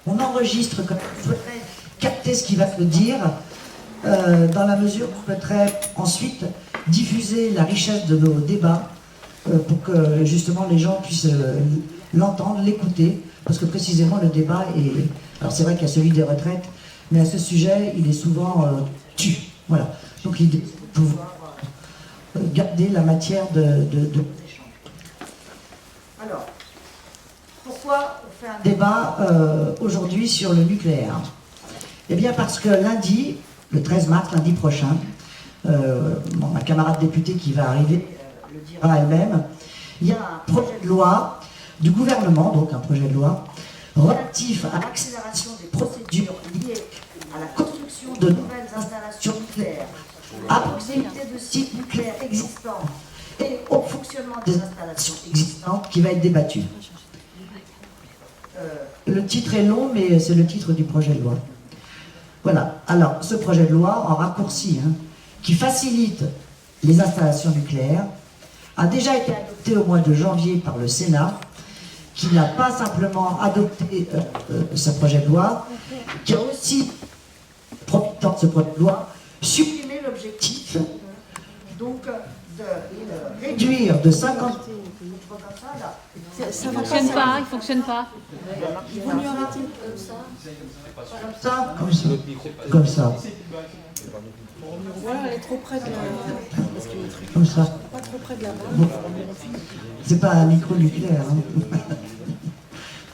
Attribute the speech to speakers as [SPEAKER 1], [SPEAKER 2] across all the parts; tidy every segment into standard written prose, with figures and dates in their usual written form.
[SPEAKER 1] on enregistre comme on souhaiterait capter ce qu'il va se dire, dans la mesure où on souhaiterait ensuite diffuser la richesse de nos débats pour que justement les gens puissent l'entendre, l'écouter, parce que précisément le débat est... Alors c'est vrai qu'il y a celui des retraites, mais à ce sujet, il est souvent tu. Voilà. Donc l'idée, c'est de pouvoir garder la matière de... Alors, pourquoi on fait un débat aujourd'hui sur le nucléaire? Eh bien parce que lundi, le 13 mars, lundi prochain, ma camarade députée qui va arriver le dira elle-même, il y a un projet de loi du gouvernement, donc un projet de loi, relatif à l'accélération des procédures liées à la construction de nouvelles installations nucléaires, à proximité de sites nucléaires existants et au fonctionnement des installations existantes qui va être débattu. Le titre est long, mais c'est le titre du projet de loi. Voilà. Alors, ce projet de loi, en raccourci, qui facilite les installations nucléaires, a déjà été adopté au mois de janvier par le Sénat, qui n'a pas simplement adopté ce projet de loi, qui a aussi, profitant de ce projet de loi, supprimé l'objectif donc de réduire de 50...
[SPEAKER 2] Ça ne fonctionne pas, il ne fonctionne pas.
[SPEAKER 3] Il vaut mieux arrêter.
[SPEAKER 1] Comme ça.
[SPEAKER 3] Voilà, elle est trop près de la...
[SPEAKER 1] Comme ça.
[SPEAKER 3] Pas trop près de la barre.
[SPEAKER 1] Bon. C'est pas un micro nucléaire.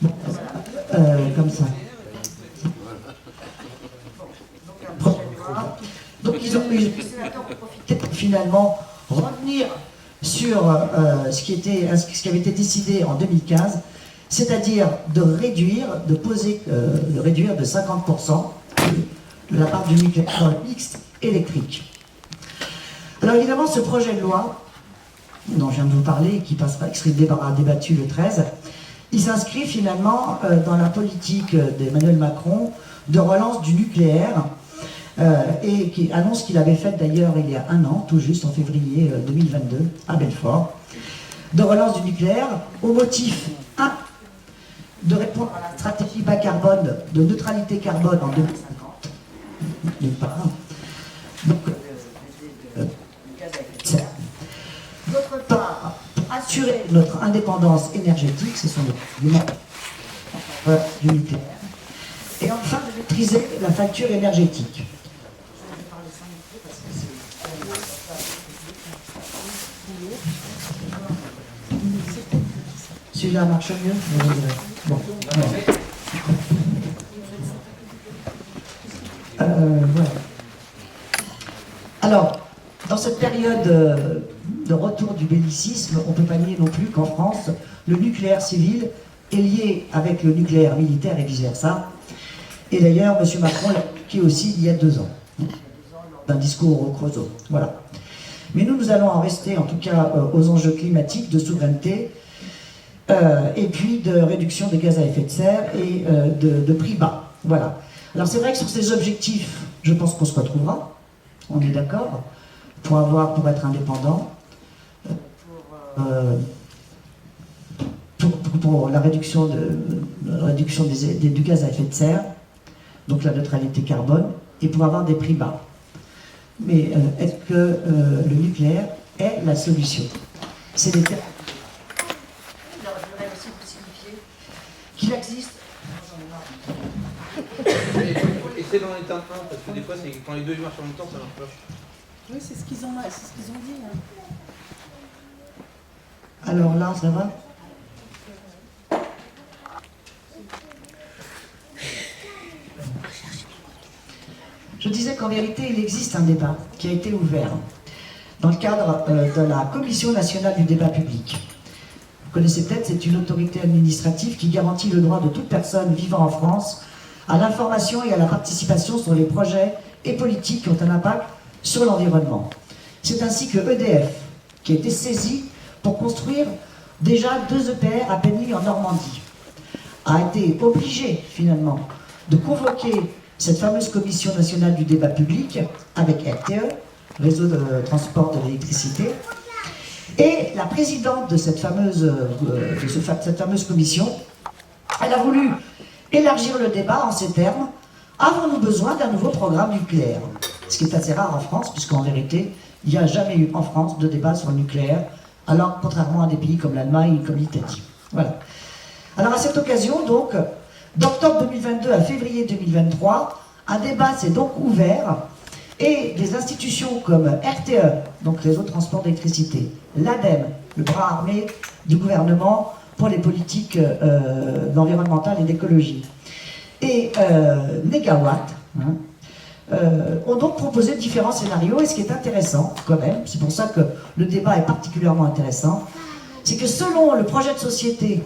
[SPEAKER 1] Bon. Comme ça. Donc ils ont les sénateurs ont profité pour finalement revenir sur ce qui avait été décidé en 2015, c'est-à-dire de réduire de 50% la part du nucléaire dans le mix électrique. Alors évidemment, ce projet de loi, dont je viens de vous parler, qui sera débattu le 13, il s'inscrit finalement dans la politique d'Emmanuel Macron de relance du nucléaire, et qui annonce qu'il avait fait d'ailleurs il y a un an, tout juste en février 2022, à Belfort, de relance du nucléaire, au motif 1, de répondre à la stratégie bas carbone, de neutralité carbone en 2050, d'une part. Donc, d'autre part, pour assurer notre indépendance énergétique, ce sont les arguments du nucléaire, et enfin de maîtriser la facture énergétique. Celui-là marche mieux. Bon. Voilà. Alors, dans cette période de retour du bellicisme, on ne peut pas nier non plus qu'en France, le nucléaire civil est lié avec le nucléaire militaire et vice-versa. Et d'ailleurs, M. Macron l'a appliqué aussi il y a 2 ans, d'un discours au Creusot. Voilà. Mais nous allons en rester, en tout cas, aux enjeux climatiques, de souveraineté, et puis de réduction des gaz à effet de serre et de prix bas. Voilà. Alors c'est vrai que sur ces objectifs, je pense qu'on se retrouvera, on est d'accord, pour être indépendant, pour la réduction du gaz à effet de serre, donc la neutralité carbone, et pour avoir des prix bas. Mais est-ce que le nucléaire est la solution? C'est des termes. Alors, je voudrais aussi vous signifier qu'il existe.
[SPEAKER 4] Essayez d'en éteindre un, parce que des fois, c'est quand les deux marchent en même temps, ça marche pas.
[SPEAKER 3] Oui, c'est ce qu'ils ont dit.
[SPEAKER 1] Alors là, ça va? Je disais qu'en vérité, il existe un débat qui a été ouvert dans le cadre de la Commission nationale du débat public. Vous connaissez peut-être, c'est une autorité administrative qui garantit le droit de toute personne vivant en France à l'information et à la participation sur les projets et politiques qui ont un impact sur l'environnement. C'est ainsi que EDF, qui a été saisi pour construire déjà 2 EPR à Penly en Normandie, a été obligé finalement de convoquer cette fameuse Commission nationale du débat public avec RTE, Réseau de transport de l'électricité, et la présidente de cette fameuse commission, elle a voulu Élargir le débat en ces termes, avons-nous besoin d'un nouveau programme nucléaire? Ce qui est assez rare en France, puisqu'en vérité, il n'y a jamais eu en France de débat sur le nucléaire, alors contrairement à des pays comme l'Allemagne, comme l'Italie. Voilà. Alors à cette occasion, donc, d'octobre 2022 à février 2023, un débat s'est donc ouvert et des institutions comme RTE, donc Réseau de transport d'électricité, l'ADEME, le bras armé du gouvernement pour les politiques environnementales et d'écologie, et Négawatt, ont donc proposé différents scénarios. Et ce qui est intéressant, quand même, c'est pour ça que le débat est particulièrement intéressant, c'est que selon le projet de société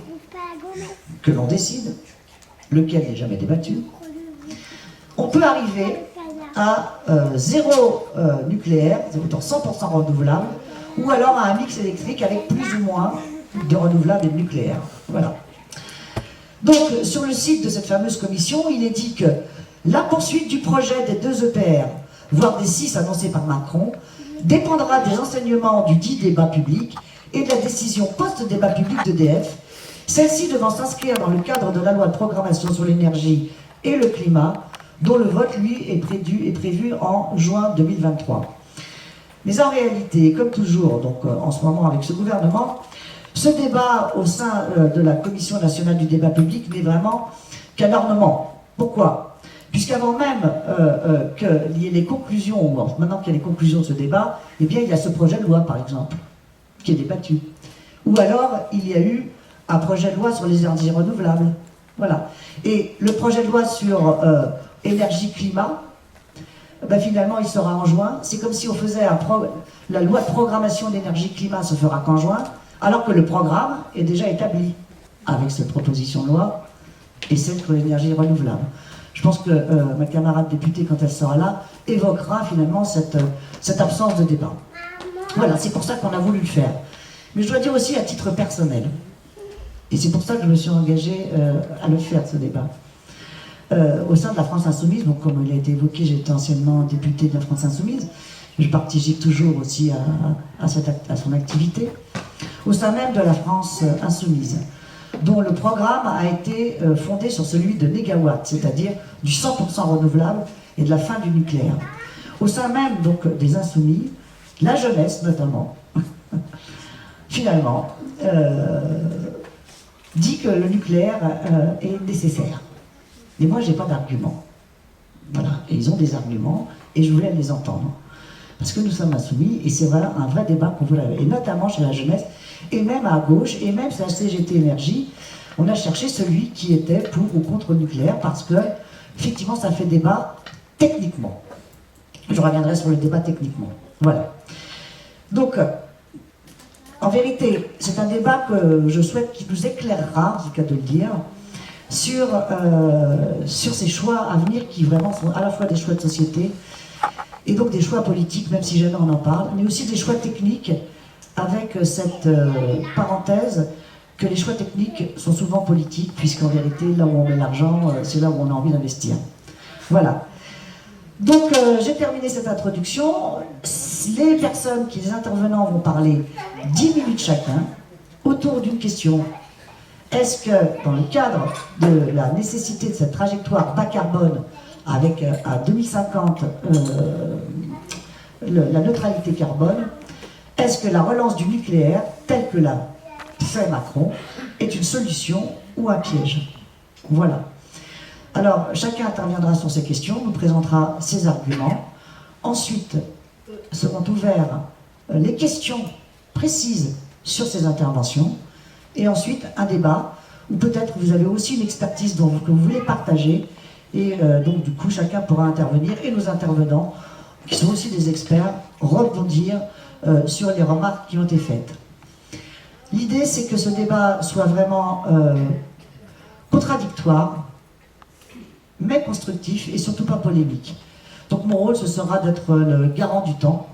[SPEAKER 1] que l'on décide, lequel n'est jamais débattu, on peut arriver à zéro nucléaire, 100% renouvelable, ou alors à un mix électrique avec plus ou moins de renouvelables et de nucléaire. Voilà. Donc, sur le site de cette fameuse commission, il est dit que la poursuite du projet des 2 EPR, voire des 6 annoncés par Macron, dépendra des enseignements du dit débat public et de la décision post-débat public d'EDF, celle-ci devant s'inscrire dans le cadre de la loi de programmation sur l'énergie et le climat, dont le vote, lui, est prévu en juin 2023. Mais en réalité, comme toujours, donc en ce moment avec ce gouvernement, ce débat au sein de la Commission nationale du débat public n'est vraiment qu'un ornement. Pourquoi? Puisqu'avant même qu'il y ait les conclusions, maintenant qu'il y a les conclusions de ce débat, eh bien il y a ce projet de loi, par exemple, qui est débattu. Ou alors, il y a eu un projet de loi sur les énergies renouvelables. Voilà. Et le projet de loi sur énergie-climat, ben finalement, il sera en juin. C'est comme si on faisait la loi de programmation d'énergie-climat se fera qu'en juin, alors que le programme est déjà établi avec cette proposition de loi et celle sur l'énergie renouvelable. Je pense que ma camarade députée, quand elle sera là, évoquera finalement cette absence de débat. Voilà, c'est pour ça qu'on a voulu le faire. Mais je dois dire aussi à titre personnel, et c'est pour ça que je me suis engagée à le faire, ce débat. Au sein de la France Insoumise, donc comme il a été évoqué, j'étais anciennement députée de la France Insoumise, je participe toujours aussi à son activité, au sein même de la France Insoumise, dont le programme a été fondé sur celui de Négawatt, c'est-à-dire du 100% renouvelable et de la fin du nucléaire. Au sein même donc des Insoumis, la jeunesse notamment, finalement, dit que le nucléaire est nécessaire. Mais moi, j'ai pas d'argument. Voilà, et ils ont des arguments, et je voulais les entendre. Parce que nous sommes insoumis, et c'est voilà un vrai débat qu'on voulait, et notamment chez la jeunesse, et même à gauche, et même chez la CGT Énergie, on a cherché celui qui était pour ou contre le nucléaire, parce que, effectivement, ça fait débat techniquement. Je reviendrai sur le débat techniquement. Voilà. Donc, en vérité, c'est un débat que je souhaite qui nous éclairera, c'est le cas de le dire, sur ces choix à venir qui vraiment sont à la fois des choix de société et donc des choix politiques, même si jamais on en parle, mais aussi des choix techniques, avec cette parenthèse que les choix techniques sont souvent politiques, puisqu'en vérité, là où on met l'argent, c'est là où on a envie d'investir. Voilà. Donc, j'ai terminé cette introduction. Les personnes, les intervenants vont parler 10 minutes chacun, autour d'une question. Est-ce que, dans le cadre de la nécessité de cette trajectoire bas carbone, avec à 2050 la neutralité carbone, est-ce que la relance du nucléaire, telle que l'a fait Macron, est une solution ou un piège? Voilà. Alors, chacun interviendra sur ces questions, nous présentera ses arguments. Ensuite, seront ouverts les questions précises sur ces interventions. Et ensuite, un débat où peut-être vous avez aussi une expertise que vous voulez partager. Et donc, du coup, chacun pourra intervenir. Et nos intervenants, qui sont aussi des experts, rebondir sur les remarques qui ont été faites. L'idée, c'est que ce débat soit vraiment contradictoire, mais constructif et surtout pas polémique. Donc mon rôle, ce sera d'être le garant du temps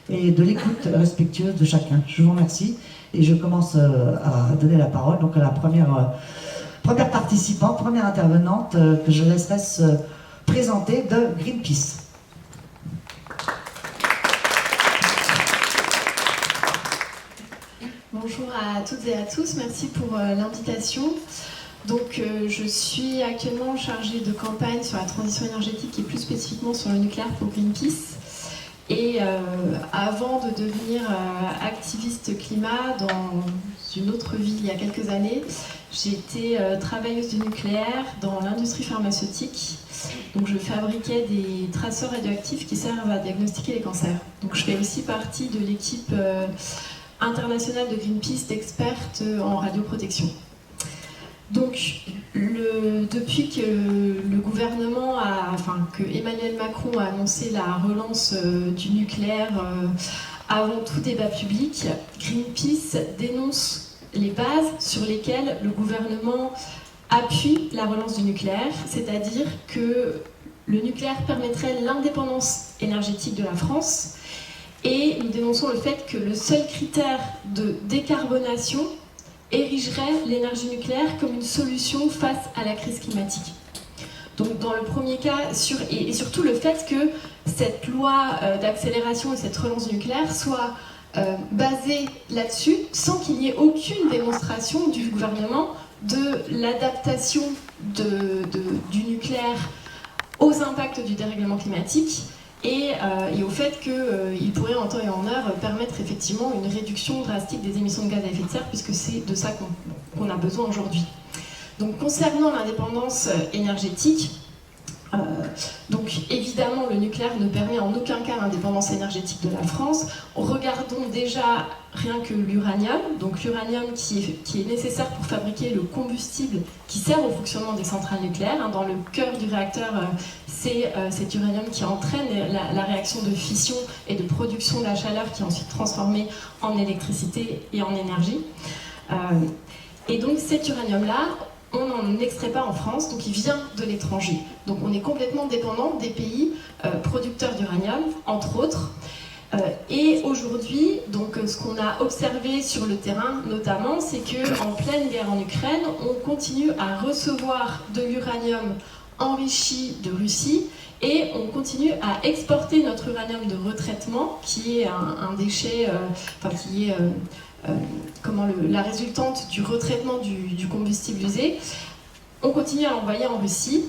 [SPEAKER 1] et de l'écoute respectueuse de chacun. Je vous remercie et je commence à donner la parole donc à la première participante, première intervenante que je laisserai se présenter de Greenpeace.
[SPEAKER 3] Bonjour à toutes et à tous, merci pour l'invitation. Donc je suis actuellement chargée de campagne sur la transition énergétique et plus spécifiquement sur le nucléaire pour Greenpeace. Et avant de devenir activiste climat dans une autre ville il y a quelques années, j'ai été travailleuse du nucléaire dans l'industrie pharmaceutique. Donc je fabriquais des traceurs radioactifs qui servent à diagnostiquer les cancers. Donc je fais aussi partie de l'équipe internationale de Greenpeace d'expertes en radioprotection. Donc depuis que le gouvernement que Emmanuel Macron a annoncé la relance du nucléaire avant tout débat public, Greenpeace dénonce les bases sur lesquelles le gouvernement appuie la relance du nucléaire, c'est-à-dire que le nucléaire permettrait l'indépendance énergétique de la France, et nous dénonçons le fait que le seul critère de décarbonation érigerait l'énergie nucléaire comme une solution face à la crise climatique. Donc dans le premier cas, et surtout le fait que cette loi d'accélération et cette relance du nucléaire soit basée là-dessus, sans qu'il n'y ait aucune démonstration du gouvernement de l'adaptation du nucléaire aux impacts du dérèglement climatique et au fait qu'il pourrait en temps et en heure permettre effectivement une réduction drastique des émissions de gaz à effet de serre, puisque c'est de ça qu'on a besoin aujourd'hui. Donc concernant l'indépendance énergétique, donc évidemment le nucléaire ne permet en aucun cas l'indépendance énergétique de la France. Regardons déjà rien que l'uranium, donc l'uranium qui est nécessaire pour fabriquer le combustible qui sert au fonctionnement des centrales nucléaires. Dans le cœur du réacteur, c'est cet uranium qui entraîne la réaction de fission et de production de la chaleur qui est ensuite transformée en électricité et en énergie. Et donc cet uranium-là, on n'en extrait pas en France, donc il vient de l'étranger. Donc on est complètement dépendant des pays producteurs d'uranium, entre autres. Et aujourd'hui, donc ce qu'on a observé sur le terrain notamment, c'est qu'en pleine guerre en Ukraine, on continue à recevoir de l'uranium enrichi de Russie et on continue à exporter notre uranium de retraitement, qui est un déchet, qui est la résultante du retraitement du combustible usé. On continue à l'envoyer en Russie.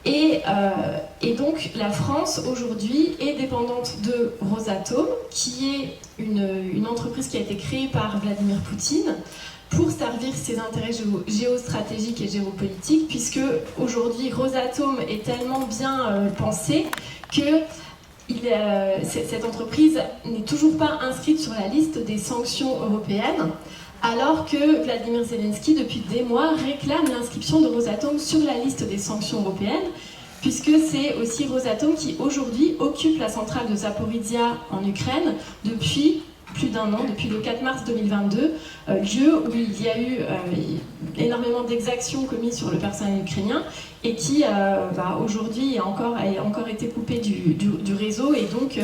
[SPEAKER 3] Et donc la France aujourd'hui est dépendante de Rosatom, qui est une entreprise qui a été créée par Vladimir Poutine pour servir ses intérêts géostratégiques et géopolitiques, puisque aujourd'hui Rosatom est tellement bien pensée que cette entreprise n'est toujours pas inscrite sur la liste des sanctions européennes, alors que Vladimir Zelensky, depuis des mois, réclame l'inscription de Rosatom sur la liste des sanctions européennes, puisque c'est aussi Rosatom qui, aujourd'hui, occupe la centrale de Zaporizhia en Ukraine depuis plus d'un an, depuis le 4 mars 2022, lieu où il y a eu énormément d'exactions commises sur le personnel ukrainien et qui, aujourd'hui, a encore été coupé du réseau, et donc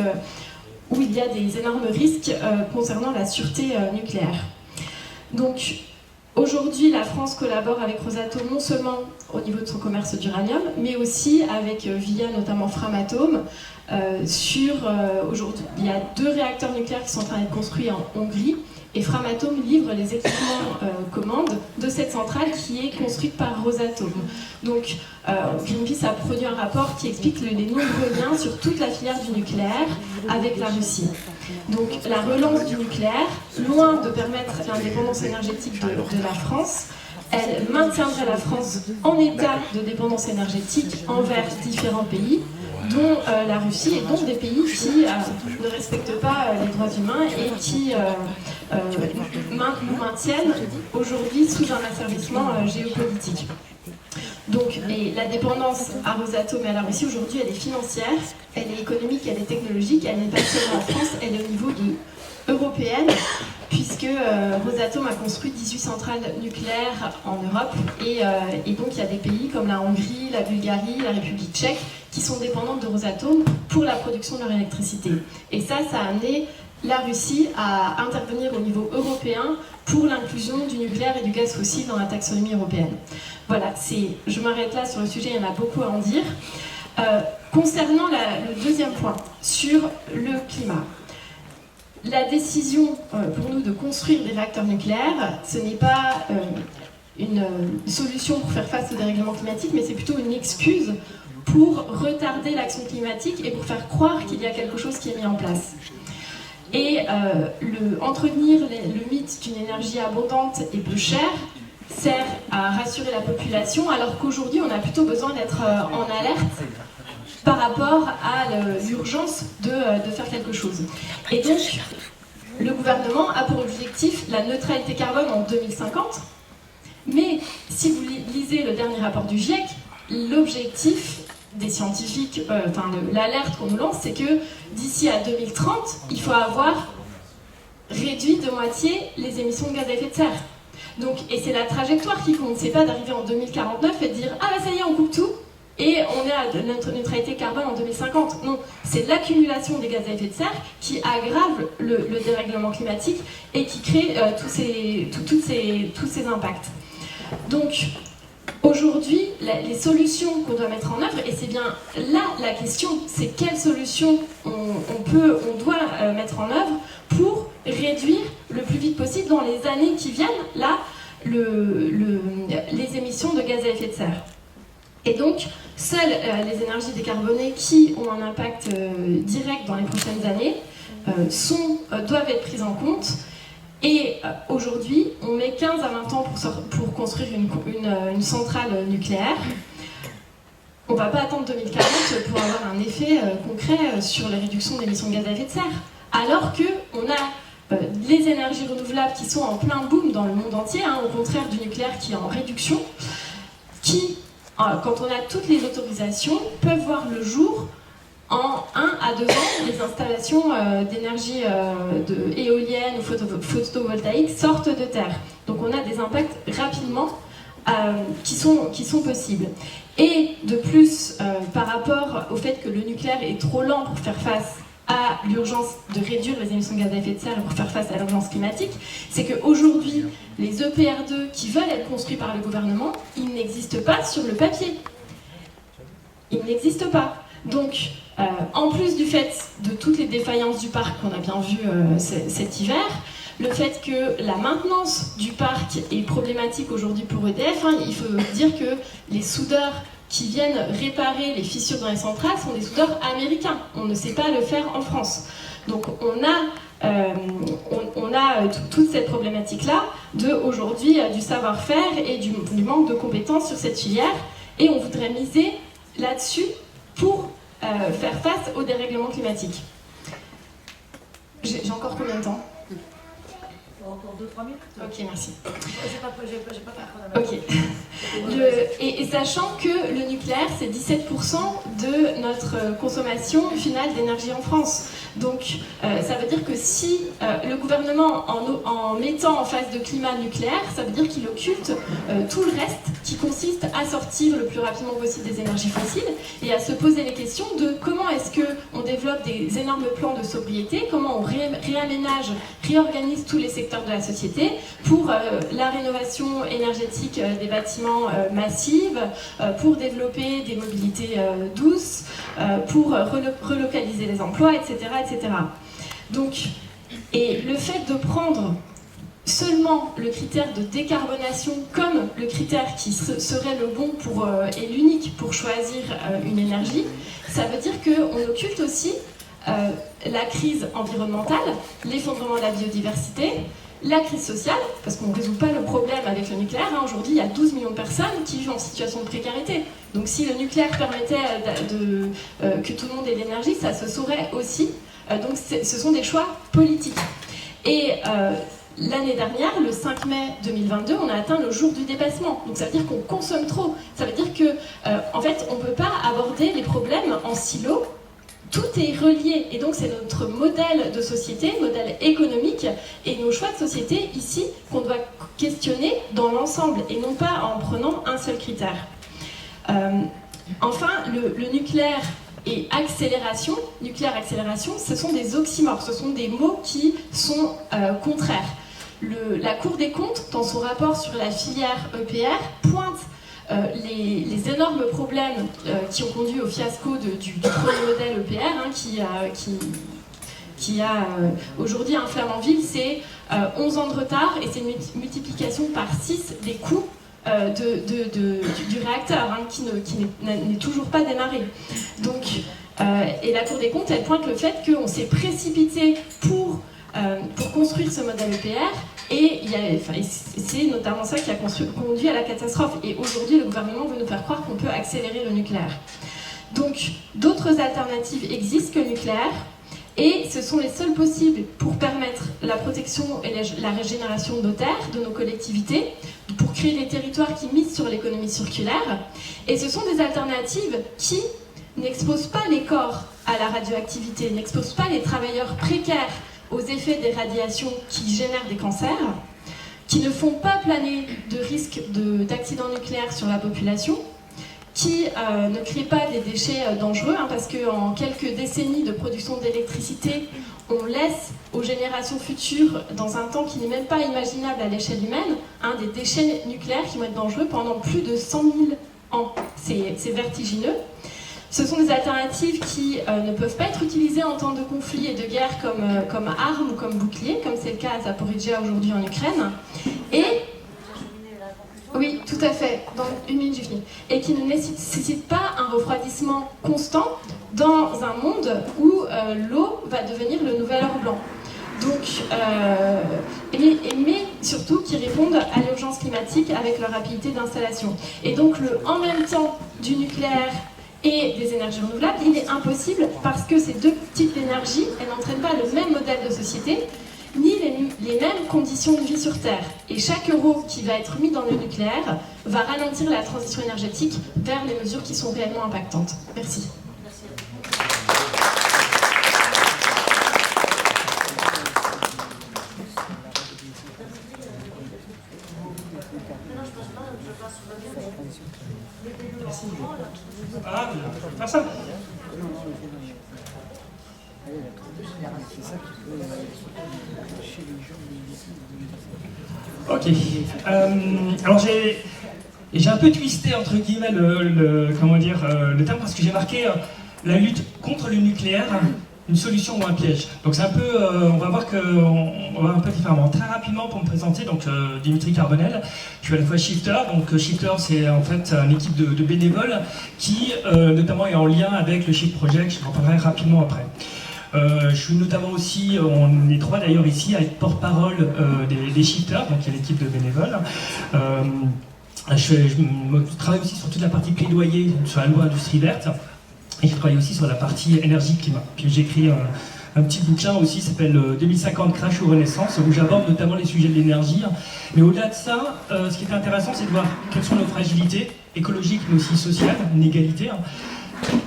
[SPEAKER 3] où il y a des énormes risques concernant la sûreté nucléaire. Donc aujourd'hui, la France collabore avec Rosatom non seulement au niveau de son commerce d'uranium, mais aussi via notamment Framatome. Aujourd'hui, il y a 2 réacteurs nucléaires qui sont en train d'être construits en Hongrie, et Framatome livre les équipements commandes de cette centrale qui est construite par Rosatom. Donc Greenpeace a produit un rapport qui explique les nombreux liens sur toute la filière du nucléaire avec la Russie. Donc la relance du nucléaire, loin de permettre l'indépendance énergétique de la France, elle maintiendrait la France en état de dépendance énergétique envers différents pays, dont la Russie, et dont des pays qui ne respectent pas les droits humains et qui nous maintiennent aujourd'hui sous un asservissement géopolitique. Donc, et la dépendance à Rosatom et à la Russie, aujourd'hui, elle est financière, elle est économique, elle est technologique, elle n'est pas seulement en France, elle est au niveau européenne, puisque Rosatom a construit 18 centrales nucléaires en Europe, et donc il y a des pays comme la Hongrie, la Bulgarie, la République tchèque, qui sont dépendantes de Rosatom pour la production de leur électricité. Et ça a amené la Russie à intervenir au niveau européen pour l'inclusion du nucléaire et du gaz fossile dans la taxonomie européenne. Voilà, je m'arrête là sur le sujet, il y en a beaucoup à en dire. Concernant le deuxième point, sur le climat. La décision pour nous de construire des réacteurs nucléaires, ce n'est pas solution pour faire face au dérèglement climatique, mais c'est plutôt une excuse pour retarder l'action climatique et pour faire croire qu'il y a quelque chose qui est mis en place. Et entretenir le mythe d'une énergie abondante et peu chère sert à rassurer la population, alors qu'aujourd'hui on a plutôt besoin d'être en alerte par rapport à l'urgence de faire quelque chose. Et donc, le gouvernement a pour objectif la neutralité carbone en 2050, mais si vous lisez le dernier rapport du GIEC, l'objectif des scientifiques, l'alerte qu'on nous lance, c'est que d'ici à 2030, il faut avoir réduit de moitié les émissions de gaz à effet de serre. Donc, et c'est la trajectoire qui compte, c'est pas d'arriver en 2049 et de dire « Ah bah ça y est, on coupe tout !» et on est à notre neutralité carbone en 2050. Non, c'est l'accumulation des gaz à effet de serre qui aggrave le dérèglement climatique et qui crée tous ces impacts. Donc, aujourd'hui, les solutions qu'on doit mettre en œuvre, et c'est bien là la question, c'est quelles solutions on doit mettre en œuvre pour réduire le plus vite possible dans les années qui viennent, là, les émissions de gaz à effet de serre. Et donc, seules les énergies décarbonées qui ont un impact direct dans les prochaines années doivent être prises en compte. Et aujourd'hui, on met 15 à 20 ans pour construire une centrale nucléaire. On ne va pas attendre 2040 pour avoir un effet concret sur les réductions d'émissions de gaz à effet de serre. Alors qu'on a les énergies renouvelables qui sont en plein boom dans le monde entier, au contraire du nucléaire qui est en réduction, qui, quand on a toutes les autorisations, peuvent voir le jour en 1 à 2 ans. Les installations d'énergie éolienne ou photovoltaïque sortent de terre. Donc on a des impacts rapidement qui sont possibles. Et de plus, par rapport au fait que le nucléaire est trop lent pour faire face à l'urgence de réduire les émissions de gaz à effet de serre et pour faire face à l'urgence climatique, c'est qu'aujourd'hui, les EPR2 qui veulent être construits par le gouvernement, ils n'existent pas sur le papier. Ils n'existent pas. Donc, en plus du fait de toutes les défaillances du parc qu'on a bien vu cet hiver, le fait que la maintenance du parc est problématique aujourd'hui pour EDF, il faut dire que les soudeurs qui viennent réparer les fissures dans les centrales sont des soudeurs américains. On ne sait pas le faire en France. Donc on a toute cette problématique-là aujourd'hui du savoir-faire et du manque de compétences sur cette filière. Et on voudrait miser là-dessus pour faire face au dérèglement climatique. J'ai encore combien de temps ?
[SPEAKER 1] Encore 2-3 minutes.
[SPEAKER 3] Ok, merci.
[SPEAKER 1] J'ai pas pris
[SPEAKER 3] Ok. Et sachant que le nucléaire, c'est 17% de notre consommation finale d'énergie en France. Donc, ça veut dire que si le gouvernement, en mettant en phase de climat nucléaire, ça veut dire qu'il occulte tout le reste qui consiste à sortir le plus rapidement possible des énergies fossiles et à se poser les questions de comment est-ce qu'on développe des énormes plans de sobriété, comment on réaménage, réorganise tous les secteurs de la société pour la rénovation énergétique des bâtiments massive, pour développer des mobilités douces, pour relocaliser les emplois, etc., etc. Donc, et le fait de prendre seulement le critère de décarbonation comme le critère qui serait le bon et l'unique pour choisir une énergie, ça veut dire qu'on occulte aussi la crise environnementale, l'effondrement de la biodiversité, la crise sociale, parce qu'on ne résout pas le problème avec le nucléaire. Aujourd'hui, il y a 12 millions de personnes qui vivent en situation de précarité. Donc si le nucléaire permettait que tout le monde ait de l'énergie, ça se saurait aussi. Donc ce sont des choix politiques. Et l'année dernière, le 5 mai 2022, on a atteint le jour du dépassement. Donc ça veut dire qu'on consomme trop. Ça veut dire qu'en fait, on ne peut pas aborder les problèmes en silo. Tout est relié, et donc c'est notre modèle de société, modèle économique, et nos choix de société ici qu'on doit questionner dans l'ensemble, et non pas en prenant un seul critère. Enfin, le nucléaire et accélération, ce sont des oxymores, ce sont des mots qui sont contraires. La Cour des comptes, dans son rapport sur la filière EPR, pointe les énormes problèmes qui ont conduit au fiasco du premier modèle EPR, qui a aujourd'hui un Flamanville, c'est 11 ans de retard et c'est une multiplication par 6 des coûts du réacteur, hein, qui n'est toujours pas démarré. Donc, et la Cour des comptes, elle pointe le fait qu'on s'est précipité pour construire ce modèle EPR, et c'est notamment ça qui a conduit à la catastrophe. Et aujourd'hui, le gouvernement veut nous faire croire qu'on peut accélérer le nucléaire. Donc, d'autres alternatives existent que le nucléaire, et ce sont les seules possibles pour permettre la protection et la régénération de nos terres, de nos collectivités, pour créer des territoires qui misent sur l'économie circulaire. Et ce sont des alternatives qui n'exposent pas les corps à la radioactivité, n'exposent pas les travailleurs précaires aux effets des radiations qui génèrent des cancers, qui ne font pas planer de risque d'accident nucléaire sur la population, qui ne créent pas des déchets dangereux, hein, parce qu'en quelques décennies de production d'électricité, on laisse aux générations futures, dans un temps qui n'est même pas imaginable à l'échelle humaine, hein, des déchets nucléaires qui vont être dangereux pendant plus de 100 000 ans. C'est vertigineux. Ce sont des alternatives qui ne peuvent pas être utilisées en temps de conflit et de guerre comme armes ou comme bouclier, comme c'est le cas à Zaporizhzhia aujourd'hui en Ukraine. Et oui, tout à fait, dans une minute j'ai fini. Et qui ne nécessite pas un refroidissement constant dans un monde où l'eau va devenir le nouvel or blanc. Donc, mais surtout qui répondent à l'urgence climatique avec leur rapidité d'installation. Et donc le en même temps du nucléaire et des énergies renouvelables, il est impossible parce que ces deux types d'énergie, elles n'entraînent pas le même modèle de société, ni les mêmes conditions de vie sur Terre. Et chaque euro qui va être mis dans le nucléaire va ralentir la transition énergétique vers les mesures qui sont réellement impactantes. Merci.
[SPEAKER 5] Ah, pas ça. Ok. Alors j'ai un peu twisté entre guillemets le terme parce que j'ai marqué la lutte contre le nucléaire, une solution ou un piège. Donc c'est un peu, on va voir un peu différemment. Très rapidement pour me présenter, donc Dimitri Carbonel, je suis à la fois shifter. Donc shifter c'est en fait une équipe de bénévoles qui notamment est en lien avec le Shift Project. Je m'en parlerai rapidement après. Je suis notamment aussi, on est trois d'ailleurs ici, à être porte-parole des shifters, donc il y a l'équipe de bénévoles. Je travaille aussi sur toute la partie plaidoyer sur la loi industrie verte, et je travaille aussi sur la partie énergie-climat. Puis j'ai écrit un petit bouquin aussi, qui s'appelle 2050 Crash ou Renaissance, où j'aborde notamment les sujets de l'énergie. Mais au-delà de ça, ce qui est intéressant, c'est de voir quelles sont nos fragilités écologiques, mais aussi sociales, inégalités.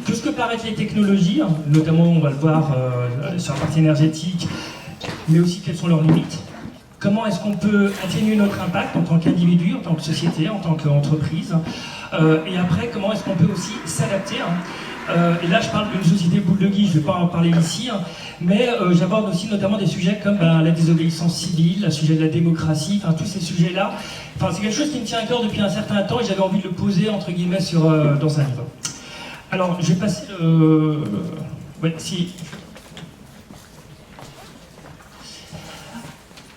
[SPEAKER 5] Tout ce que paraissent les technologies, notamment on va le voir sur la partie énergétique, mais aussi quelles sont leurs limites. Comment est-ce qu'on peut atténuer notre impact en tant qu'individu, en tant que société, en tant qu'entreprise. Et après, comment est-ce qu'on peut aussi s'adapter. Et là, je parle d'une société boule de guy, je ne vais pas en parler ici, mais j'aborde aussi notamment des sujets comme la désobéissance civile, le sujet de la démocratie, enfin tous ces sujets-là. Enfin, c'est quelque chose qui me tient à cœur depuis un certain temps et j'avais envie de le poser, entre guillemets, dans un livre. Alors, je vais passer... Ouais, si...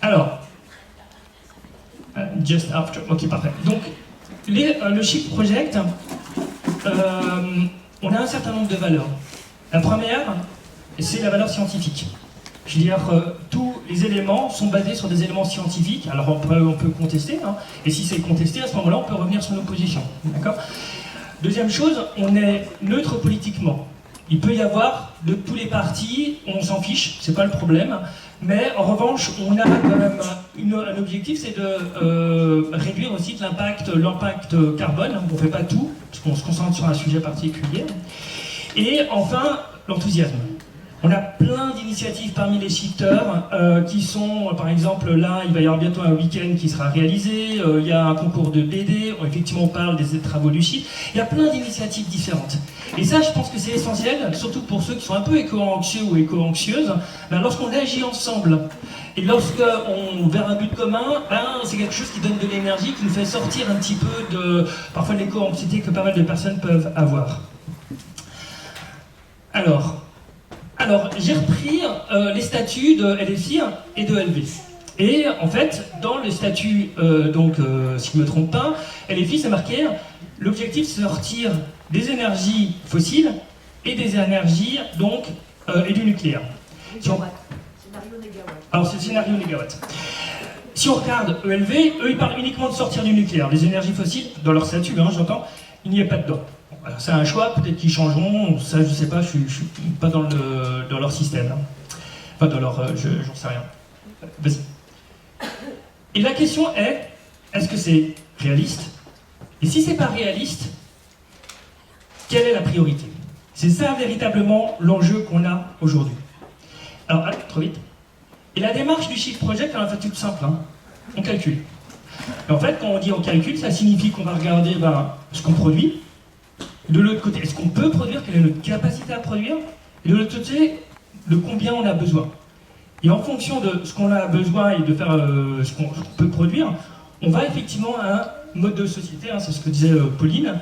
[SPEAKER 5] Alors... just after... Ok, parfait. Donc, le Shift Project, on a un certain nombre de valeurs. La première, c'est la valeur scientifique. Je veux dire, tous les éléments sont basés sur des éléments scientifiques. Alors, on peut contester, hein, et si c'est contesté, à ce moment-là, on peut revenir sur nos positions. D'accord ? Deuxième chose, on est neutre politiquement. Il peut y avoir de tous les partis, on s'en fiche, c'est pas le problème. Mais en revanche, on a quand même un objectif, c'est de réduire aussi l'impact carbone. On ne fait pas tout, parce qu'on se concentre sur un sujet particulier. Et enfin, l'enthousiasme. On a plein d'initiatives parmi les shifters qui sont, par exemple, là, il va y avoir bientôt un week-end qui sera réalisé, il y a un concours de BD, effectivement on parle des travaux du shift, il y a plein d'initiatives différentes. Et ça, je pense que c'est essentiel, surtout pour ceux qui sont un peu éco-anxieux ou éco-anxieuses, lorsqu'on agit ensemble, et lorsqu'on vers un but commun, c'est quelque chose qui donne de l'énergie, qui nous fait sortir un petit peu de, parfois, de l'éco-anxiété que pas mal de personnes peuvent avoir. Alors j'ai repris les statuts de LFI et de LV. Et en fait, dans le statut, si je ne me trompe pas, LFI, c'est marqué l'objectif, c'est de sortir des énergies fossiles et des énergies, et du nucléaire. Alors, c'est le scénario négawatt. Si on regarde ELV, eux, ils parlent uniquement de sortir du nucléaire. Les énergies fossiles, dans leur statut, j'entends, il n'y est pas dedans. Alors, c'est un choix, peut-être qu'ils changeront, ça, je ne sais pas, je ne suis pas dans leur système. Enfin, dans leur... j'en sais rien. Vas-y. Et la question est, est-ce que c'est réaliste? Et si c'est pas réaliste, quelle est la priorité? C'est ça véritablement l'enjeu qu'on a aujourd'hui. Alors, trop vite. Et la démarche du Shift Project, elle est en fait toute simple. On calcule. Et en fait, quand on dit on calcule, ça signifie qu'on va regarder ce qu'on produit. De l'autre côté, est-ce qu'on peut produire? Quelle est notre capacité à produire? Et de l'autre côté, de combien on a besoin. Et en fonction de ce qu'on a besoin et de faire ce qu'on peut produire, on va effectivement à un mode de société, c'est ce que disait Pauline,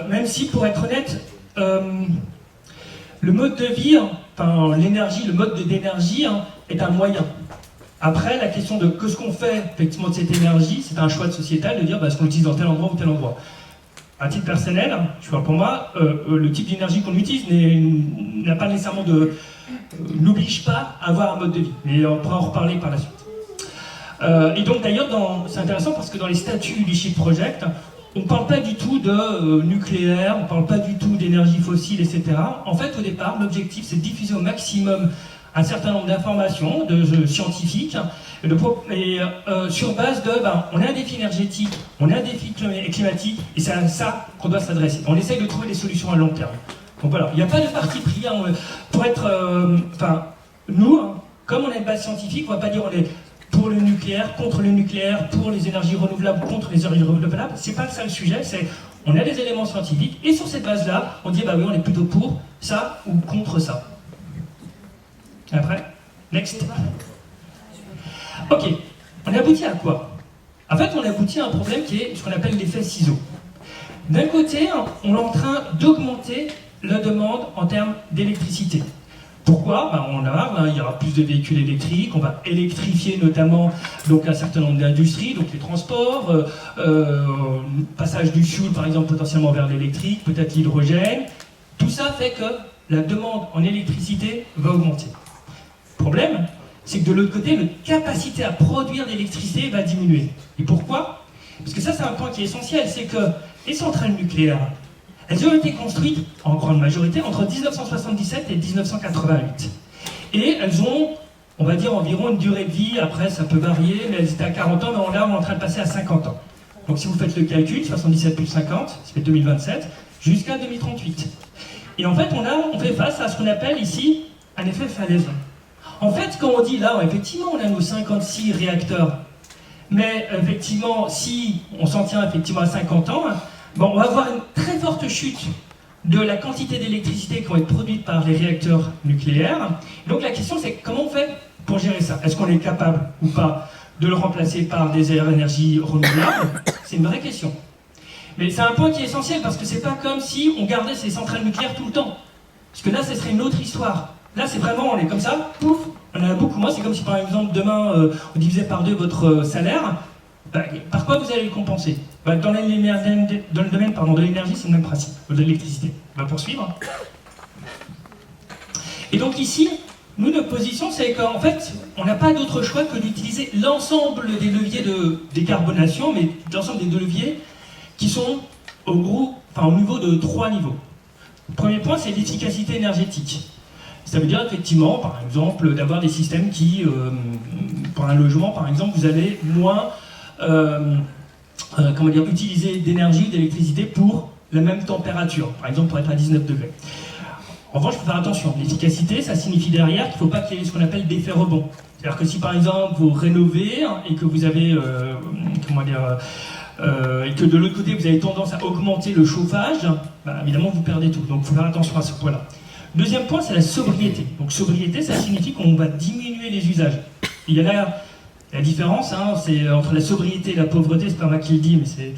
[SPEAKER 5] même si, pour être honnête, le mode de vie, l'énergie, le mode d'énergie est un moyen. Après, la question de ce qu'on fait effectivement de cette énergie, c'est un choix de sociétal de dire est-ce qu'on l'utilise dans tel endroit ou tel endroit. À titre personnel, je parle pour moi, le type d'énergie qu'on utilise n'a pas nécessairement n'oblige pas à avoir un mode de vie. Mais on pourra en reparler par la suite. Et donc d'ailleurs, c'est intéressant parce que dans les statuts du Shift Project, on ne parle pas du tout de nucléaire, on ne parle pas du tout d'énergie fossile, etc. En fait, au départ, l'objectif, c'est de diffuser au maximum un certain nombre d'informations scientifiques, sur base de, on a un défi énergétique, on a un défi climatique, et c'est à ça qu'on doit s'adresser. On essaye de trouver des solutions à long terme. Donc voilà, il n'y a pas de parti pris pour être... nous, comme on a une base scientifique, on ne va pas dire on est pour le nucléaire, contre le nucléaire, pour les énergies renouvelables, contre les énergies renouvelables. C'est pas ça le sujet, c'est on a des éléments scientifiques, et sur cette base-là, on dit oui, on est plutôt pour ça ou contre ça. Après, next. Ok, on aboutit à quoi? En fait, on aboutit à un problème qui est ce qu'on appelle l'effet ciseau. D'un côté, on est en train d'augmenter la demande en termes d'électricité. Pourquoi? Il y aura plus de véhicules électriques, on va électrifier notamment un certain nombre d'industries, donc les transports, passage du fioul par exemple potentiellement vers l'électrique, peut-être l'hydrogène. Tout ça fait que la demande en électricité va augmenter. Le problème, c'est que de l'autre côté, notre capacité à produire d'électricité va diminuer. Et pourquoi? Parce que ça, c'est un point qui est essentiel, c'est que les centrales nucléaires, elles ont été construites, en grande majorité, entre 1977 et 1988. Et elles ont, on va dire, environ une durée de vie, après ça peut varier, mais elles étaient à 40 ans, mais là on est en train de passer à 50 ans. Donc si vous faites le calcul, 77 plus 50, ça fait 2027, jusqu'à 2038. Et en fait, on fait face à ce qu'on appelle ici un effet falaise. En fait, quand on dit là, effectivement, on a nos 56 réacteurs, mais effectivement, si on s'en tient effectivement à 50 ans, on va avoir une très forte chute de la quantité d'électricité qui va être produite par les réacteurs nucléaires. Donc la question, c'est comment on fait pour gérer ça? Est-ce qu'on est capable ou pas de le remplacer par des énergies renouvelables? C'est une vraie question. Mais c'est un point qui est essentiel parce que c'est pas comme si on gardait ces centrales nucléaires tout le temps. Parce que là, ce serait une autre histoire. Là, c'est vraiment, on est comme ça, pouf, on en a beaucoup moins. C'est comme si, par exemple, demain, on divisait par 2 votre salaire. Par quoi vous allez le compenser? Dans le domaine de l'énergie, c'est le même principe, de l'électricité. On va poursuivre. Et donc ici, nous, notre position, c'est qu'en fait, on n'a pas d'autre choix que d'utiliser l'ensemble des leviers de décarbonation, mais l'ensemble des 2 leviers qui sont au niveau de 3 niveaux. Le premier point, c'est l'efficacité énergétique. Ça veut dire effectivement, par exemple, d'avoir des systèmes qui, pour un logement, par exemple, vous allez moins utiliser d'énergie, d'électricité pour la même température, par exemple pour être à 19 degrés. En revanche, il faut faire attention. L'efficacité, ça signifie derrière qu'il ne faut pas qu'il y ait ce qu'on appelle d'effet rebond. C'est-à-dire que si par exemple vous rénovez et que vous avez, et que de l'autre côté vous avez tendance à augmenter le chauffage, évidemment vous perdez tout. Donc il faut faire attention à ce point-là. Deuxième point, c'est la sobriété. Donc sobriété, ça signifie qu'on va diminuer les usages. Il y a là la différence, c'est entre la sobriété et la pauvreté, c'est pas moi qui le dis, mais c'est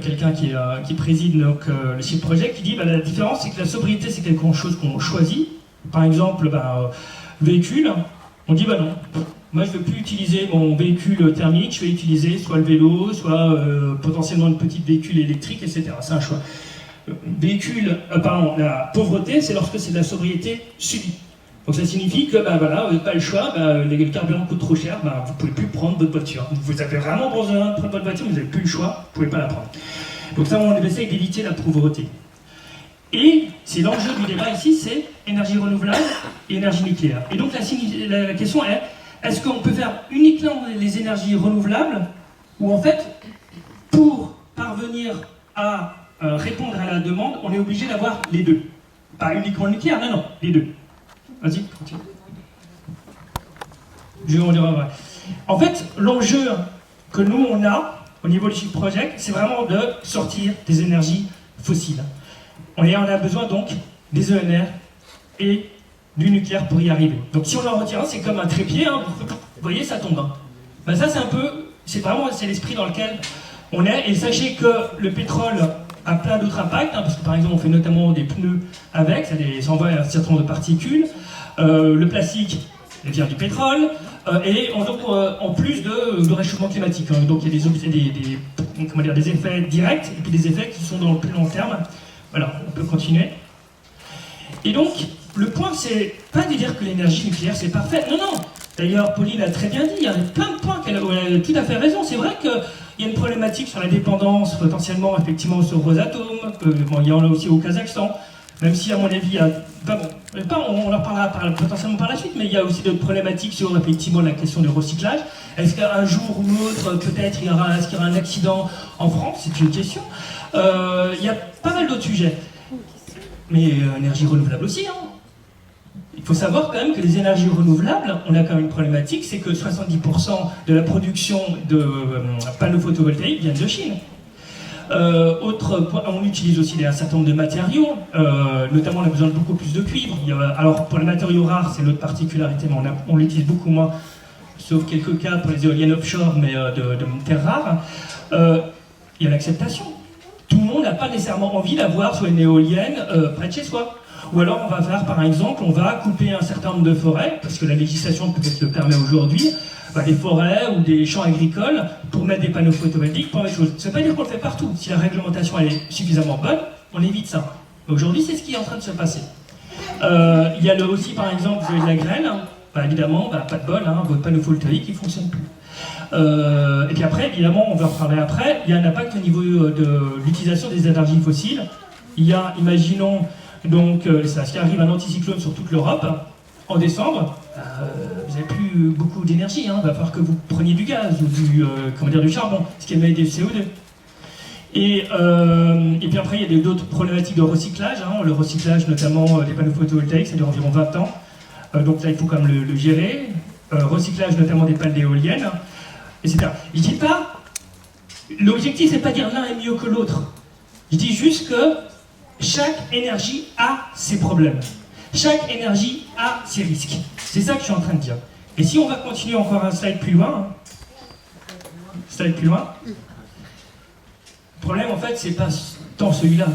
[SPEAKER 5] quelqu'un qui préside le Shift Project qui dit la différence, c'est que la sobriété, c'est quelque chose qu'on choisit. Par exemple, véhicule, on dit non, moi je ne veux plus utiliser mon véhicule thermique, je vais utiliser soit le vélo, soit potentiellement une petite véhicule électrique, etc. C'est un choix. La pauvreté, c'est lorsque c'est de la sobriété subie. Donc ça signifie que voilà, vous n'avez pas le choix, le carburant coûte trop cher, vous ne pouvez plus prendre votre voiture. Vous avez vraiment besoin de prendre votre voiture, vous n'avez plus le choix, vous ne pouvez pas la prendre. Donc ça, on essaye d'éviter la pauvreté. Et c'est l'enjeu du débat ici, c'est énergie renouvelable et énergie nucléaire. Et donc la question est, est-ce qu'on peut faire uniquement les énergies renouvelables, ou en fait, pour parvenir à répondre à la demande, on est obligé d'avoir les deux. Pas uniquement le nucléaire, non, les deux. Vas-y, continue. On dira vrai. En fait, l'enjeu que nous, on a, au niveau du Shift Project, c'est vraiment de sortir des énergies fossiles. On a besoin donc des ENR et du nucléaire pour y arriver. Donc si on en retient un, c'est comme un trépied, hein, vous voyez, ça tombe. Hein. Ça, c'est l'esprit dans lequel on est. Et sachez que le pétrole a plein d'autres impacts, hein, parce que par exemple, on fait notamment des pneus avec, ça envoie un certain nombre de particules. Le plastique vient du pétrole, et en plus de réchauffement climatique. Hein. Donc il y a des effets directs et puis des effets qui sont dans le plus long terme. Voilà, on peut continuer. Et donc, le point, c'est pas de dire que l'énergie nucléaire c'est parfait. Non, non. D'ailleurs, Pauline a très bien dit, il y a plein de points qu'elle a tout à fait raison. C'est vrai qu'il y a une problématique sur la dépendance, potentiellement, effectivement, sur Rosatom. Il y en a aussi au Kazakhstan. Même si, à mon avis, il y a... on en parlera potentiellement par la suite, mais il y a aussi d'autres problématiques sur, effectivement, la question du recyclage. Est-ce qu'un jour ou l'autre, peut-être, est-ce qu'il y aura un accident en France? C'est une question. Il y a pas mal d'autres sujets. Mais énergie renouvelable aussi, hein. Il faut savoir quand même que les énergies renouvelables, on a quand même une problématique, c'est que 70% de la production de panneaux photovoltaïques viennent de Chine. Autre point, on utilise aussi un certain nombre de matériaux, notamment on a besoin de beaucoup plus de cuivre. Alors pour les matériaux rares, c'est notre particularité, mais on l'utilise beaucoup moins, sauf quelques cas pour les éoliennes offshore, mais de terres rares. Il y a l'acceptation. Tout le monde n'a pas nécessairement envie d'avoir soit une éolienne près de chez soi. Ou alors on va faire, par exemple, on va couper un certain nombre de forêts, parce que la législation peut-être le permet aujourd'hui, des forêts ou des champs agricoles pour mettre des panneaux photovoltaïques, pour mettre des choses. Ça ne veut pas dire qu'on le fait partout. Si la réglementation elle est suffisamment bonne, on évite ça. Aujourd'hui, c'est ce qui est en train de se passer. Il y a aussi, par exemple, vous avez de la grêle, évidemment, pas de bol, hein, votre panneau photovoltaïque, il ne fonctionne plus. Et puis après, évidemment, on va en reparler après, il y a un impact au niveau de l'utilisation des énergies fossiles. Il y a, imaginons, donc, ce qui arrive un anticyclone sur toute l'Europe, en décembre, vous n'avez plus beaucoup d'énergie, hein. Il va falloir que vous preniez du gaz ou du charbon, ce qui émet des CO2. Et puis après, il y a d'autres problématiques de recyclage, hein. Le recyclage notamment des panneaux photovoltaïques, ça dure environ 20 ans, donc là il faut quand même le gérer. Recyclage notamment des pales d'éoliennes, etc. Je dis pas, l'objectif c'est pas dire l'un est mieux que l'autre, je dis juste que chaque énergie a ses problèmes. Chaque énergie a ses risques. C'est ça que je suis en train de dire. Et si on va continuer encore un slide plus loin, le problème en fait c'est pas tant celui-là,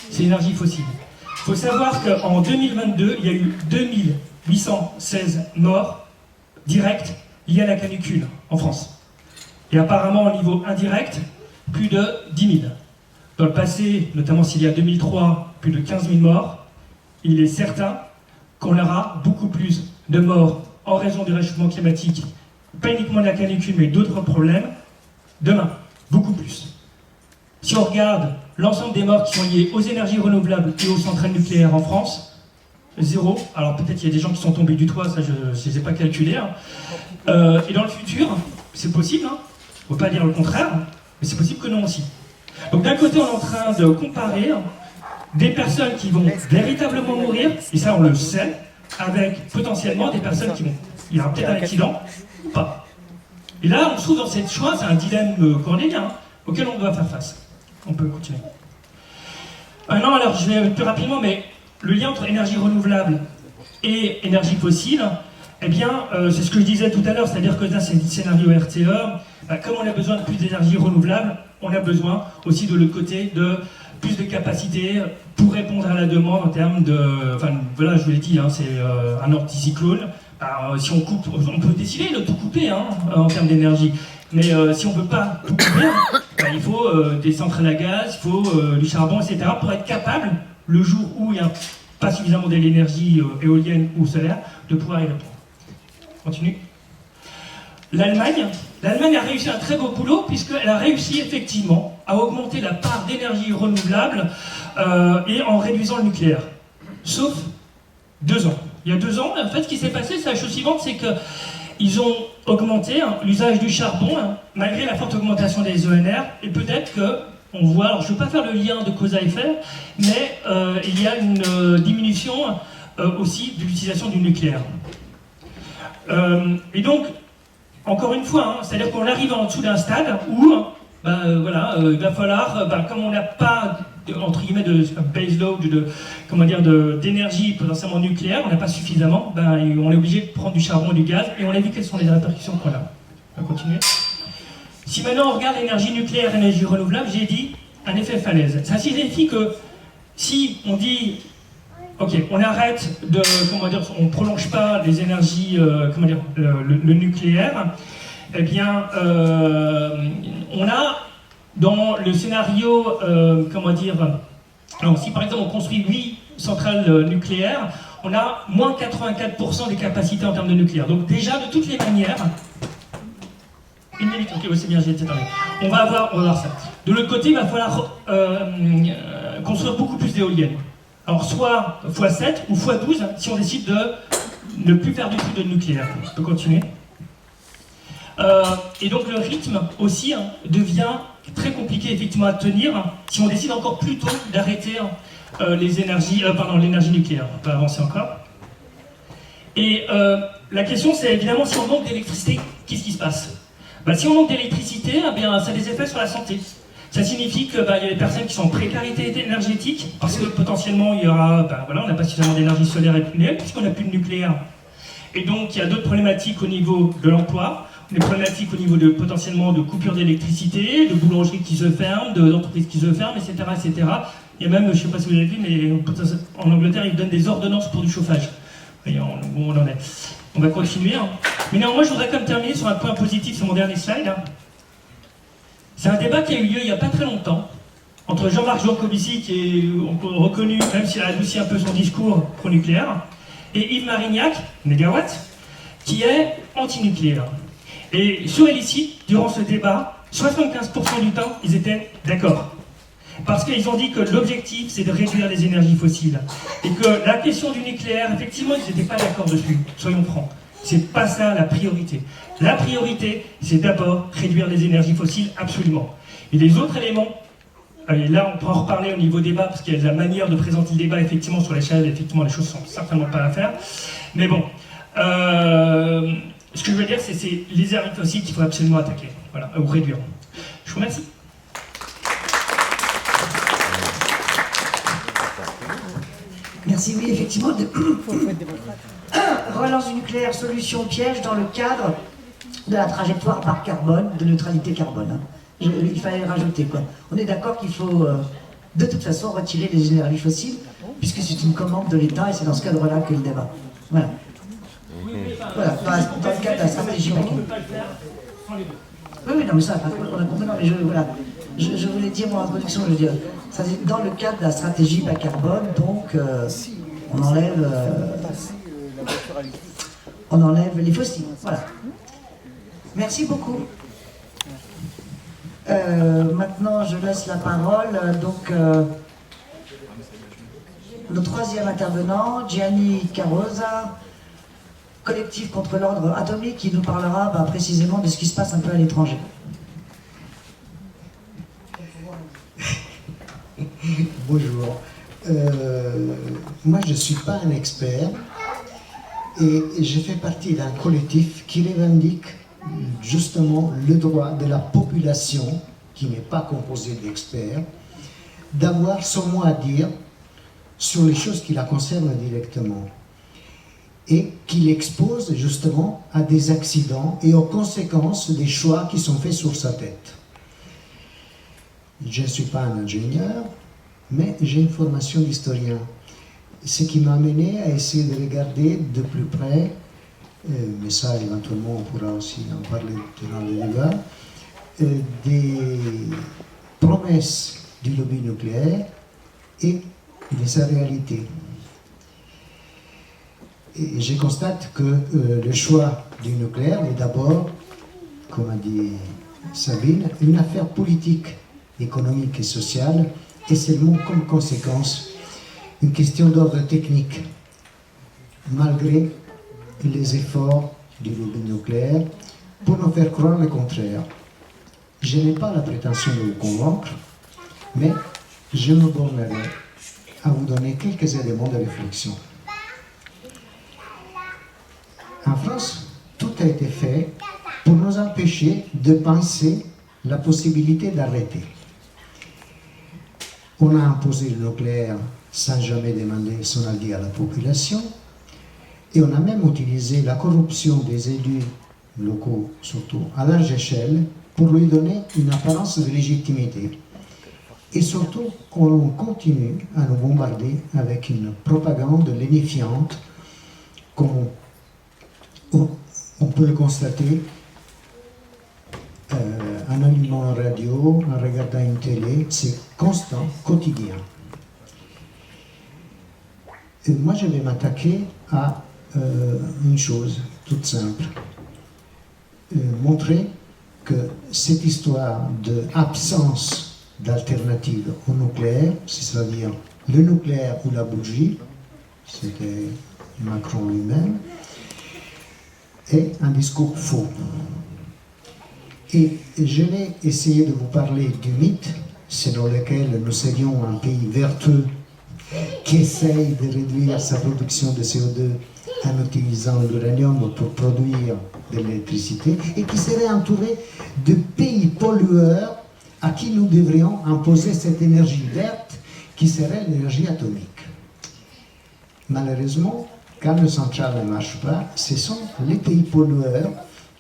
[SPEAKER 5] c'est l'énergie fossile. Il faut savoir qu'en 2022, il y a eu 2816 morts directs liés à la canicule en France. Et apparemment au niveau indirect, plus de 10 000. Dans le passé, notamment s'il y a 2003, plus de 15 000 morts, il est certain qu'on aura beaucoup plus de morts en raison du réchauffement climatique, pas uniquement de la canicule, mais d'autres problèmes, demain, beaucoup plus. Si on regarde l'ensemble des morts qui sont liées aux énergies renouvelables et aux centrales nucléaires en France, 0. Alors peut-être qu'il y a des gens qui sont tombés du toit, ça je ne les ai pas calculés. Hein. Et dans le futur, c'est possible, hein. Il ne faut pas dire le contraire, mais c'est possible que non aussi. Donc d'un côté, on est en train de comparer des personnes qui vont véritablement mourir, et ça on le sait, avec potentiellement des personnes qui vont... Il y aura peut-être un accident, ou pas. Et là, on se trouve dans cette choix, c'est un dilemme cornélien, hein, auquel on doit faire face. On peut continuer. Non, alors je vais plus rapidement, mais le lien entre énergie renouvelable et énergie fossile, eh bien, c'est ce que je disais tout à l'heure, c'est-à-dire que dans ces scénarios RTE, comme on a besoin de plus d'énergie renouvelable, on a besoin aussi de l'autre côté de plus de capacité pour répondre à la demande en termes de... Enfin, voilà, je vous l'ai dit, hein, c'est un anticyclone. Alors, si on coupe, on peut décider de tout couper hein, en termes d'énergie. Mais si on ne peut pas tout couper, il faut des centrales à gaz, il faut du charbon, etc. pour être capable, le jour où il n'y a pas suffisamment de l'énergie éolienne ou solaire, de pouvoir y répondre. Continue. L'Allemagne a réussi un très beau boulot puisqu'elle a réussi effectivement à augmenter la part d'énergie renouvelable et en réduisant le nucléaire. Sauf 2 ans. Il y a 2 ans, en fait, ce qui s'est passé, c'est la chose suivante, c'est qu'ils ont augmenté l'usage du charbon malgré la forte augmentation des ENR et peut-être qu'on voit, alors je ne veux pas faire le lien de cause à effet, mais il y a une diminution aussi de l'utilisation du nucléaire. Et donc, encore une fois, c'est-à-dire qu'on arrive en dessous d'un stade où il va falloir, comme on n'a pas entre guillemets de baseload, d'énergie potentiellement nucléaire, on n'a pas suffisamment, on est obligé de prendre du charbon et du gaz, et on a vu quelles sont les répercussions qu'on a. On va continuer. Si maintenant on regarde l'énergie nucléaire et l'énergie renouvelable, j'ai dit un effet falaise. Ça signifie que si on dit ok, on arrête de, on ne prolonge pas les énergies, le nucléaire, eh bien, on a dans le scénario, alors si par exemple on construit 8 centrales nucléaires, on a moins 84% des capacités en termes de nucléaire. Donc déjà, de toutes les manières, une minute, ok, c'est bien, j'ai été terminé. On va voir ça. De l'autre côté, il va falloir construire beaucoup plus d'éoliennes. Alors soit x7 ou x12 si on décide de ne plus faire du tout de nucléaire. Je peux continuer. Et donc le rythme aussi devient très compliqué effectivement à tenir si on décide encore plus tôt d'arrêter l'énergie nucléaire. On peut avancer encore. Et la question c'est évidemment si on manque d'électricité, qu'est-ce qui se passe? Si on manque d'électricité, ça a des effets sur la santé. Ça signifie qu'il y a des personnes qui sont en précarité énergétique, parce que potentiellement il y aura, on n'a pas suffisamment d'énergie solaire et nucléaire, puisqu'on n'a plus de nucléaire. Et donc il y a d'autres problématiques au niveau de l'emploi, des problématiques au niveau de potentiellement de coupure d'électricité, de boulangeries qui se ferment, d'entreprises qui se ferment, etc., etc. Il y a même, je ne sais pas si vous avez vu, mais en Angleterre, ils donnent des ordonnances pour du chauffage. Voyez où on en est. On va continuer. Mais néanmoins, je voudrais quand même terminer sur un point positif sur mon dernier slide. C'est un débat qui a eu lieu il n'y a pas très longtemps entre Jean-Marc Jancovici, qui est reconnu, même s'il a adouci un peu son discours pro-nucléaire, et Yves Marignac, mégawatt, qui est anti-nucléaire. Et sur Elicit, durant ce débat, 75% du temps, ils étaient d'accord. Parce qu'ils ont dit que l'objectif, c'est de réduire les énergies fossiles. Et que la question du nucléaire, effectivement, ils n'étaient pas d'accord dessus, soyons francs. C'est pas ça la priorité. La priorité, c'est d'abord réduire les énergies fossiles, absolument. Et les autres éléments, et là on peut en reparler au niveau débat, parce qu'il y a la manière de présenter le débat, effectivement, sur l'échelle, effectivement, les choses sont certainement pas à faire. Mais bon, ce que je veux dire, c'est les énergies fossiles qu'il faut absolument attaquer, voilà, ou réduire. Je vous remercie.
[SPEAKER 1] Merci, oui, effectivement. Relance du nucléaire, solution piège dans le cadre de la trajectoire par carbone, de neutralité carbone. Il fallait le rajouter, quoi. On est d'accord qu'il faut, de toute façon, retirer les énergies fossiles, puisque c'est une commande de l'État, et c'est dans ce cadre-là que le débat. Voilà. Voilà, dans le cadre de la stratégie PAC. Oui, non, mais ça, on a compris, non, mais je voulais dire mon introduction, je veux dire, ça c'est dans le cadre de la stratégie bas carbone, donc on enlève les fossiles, voilà. Merci beaucoup. Maintenant, je laisse la parole, donc, le troisième intervenant, Gianni Carosa, collectif contre l'ordre atomique, qui nous parlera précisément de ce qui se passe un peu à l'étranger.
[SPEAKER 6] Bonjour. Moi, je ne suis pas un expert et je fais partie d'un collectif qui revendique justement le droit de la population, qui n'est pas composée d'experts, d'avoir son mot à dire sur les choses qui la concernent directement et qui l'expose justement à des accidents et aux conséquences des choix qui sont faits sur sa tête. Je ne suis pas un ingénieur, mais j'ai une formation d'historien. Ce qui m'a amené à essayer de regarder de plus près, mais ça éventuellement on pourra aussi en parler durant le débat, des promesses du lobby nucléaire et de sa réalité. Et je constate que le choix du nucléaire est d'abord, comme a dit Sabine, une affaire politique, économique et sociale, et seulement comme conséquence une question d'ordre technique, malgré les efforts du lobby nucléaire pour nous faire croire le contraire. Je n'ai pas la prétention de vous convaincre, mais je me bornerai à vous donner quelques éléments de réflexion. En France, tout a été fait pour nous empêcher de penser la possibilité d'arrêter. On a imposé le nucléaire sans jamais demander son avis à la population, et on a même utilisé la corruption des élus locaux, surtout à large échelle, pour lui donner une apparence de légitimité. Et surtout, on continue à nous bombarder avec une propagande lénifiante, comme on peut le constater en allumant une radio, en regardant une télé, c'est constant, quotidien. Et moi, je vais m'attaquer à une chose toute simple. Montrer que cette histoire d'absence d'alternative au nucléaire, c'est-à-dire le nucléaire ou la bougie, c'était Macron lui-même, est un discours faux. Et je vais essayer de vous parler du mythe selon lequel nous serions un pays vertueux qui essaye de réduire sa production de CO2 en utilisant l'uranium pour produire de l'électricité et qui serait entouré de pays pollueurs à qui nous devrions imposer cette énergie verte qui serait l'énergie atomique. Malheureusement, quand les centrales ne marchent pas, ce sont les pays pollueurs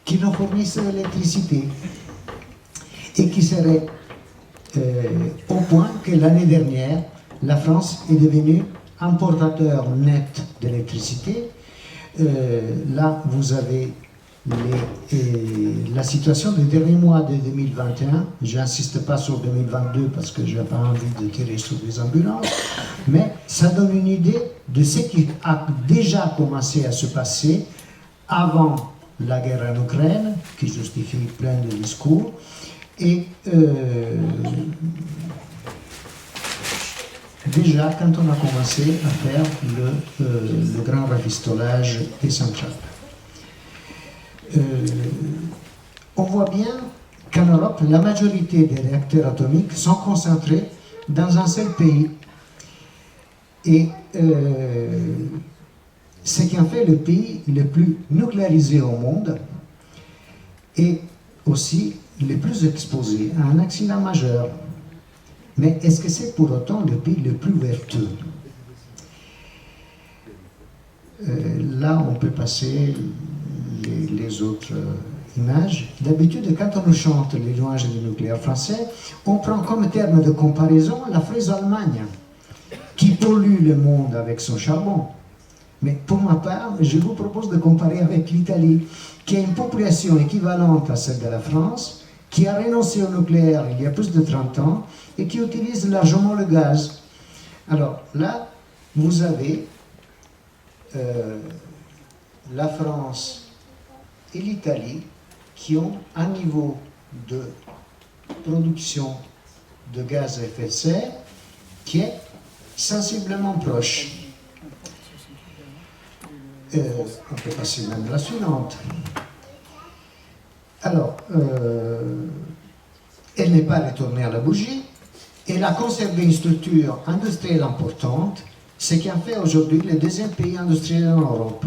[SPEAKER 6] qui nous fournissent l'électricité et qui seraient au point que l'année dernière, la France est devenue importateur net d'électricité. Là, vous avez la situation des derniers mois de 2021. Je n'insiste pas sur 2022 parce que je n'ai pas envie de tirer sur les ambulances, mais ça donne une idée de ce qui a déjà commencé à se passer avant la guerre en Ukraine, qui justifie plein de discours, et déjà quand on a commencé à faire le grand rafistolage des centrales. On voit bien qu'en Europe, la majorité des réacteurs atomiques sont concentrés dans un seul pays. Et ce qui en fait le pays le plus nucléarisé au monde et aussi le plus exposé à un accident majeur. Mais est-ce que c'est pour autant le pays le plus vertueux? Là, on peut passer les autres images. D'habitude, quand on nous chante les louanges du nucléaire français, on prend comme terme de comparaison la fraise Allemagne, qui pollue le monde avec son charbon. Mais pour ma part, je vous propose de comparer avec l'Italie, qui a une population équivalente à celle de la France, qui a renoncé au nucléaire il y a plus de 30 ans et qui utilise largement le gaz. Alors là, vous avez la France et l'Italie qui ont un niveau de production de gaz à effet de serre qui est sensiblement proche. On peut passer même à la suivante. Alors, elle n'est pas retournée à la bougie, elle a conservé une structure industrielle importante, ce qui en fait aujourd'hui le deuxième pays industriel en Europe.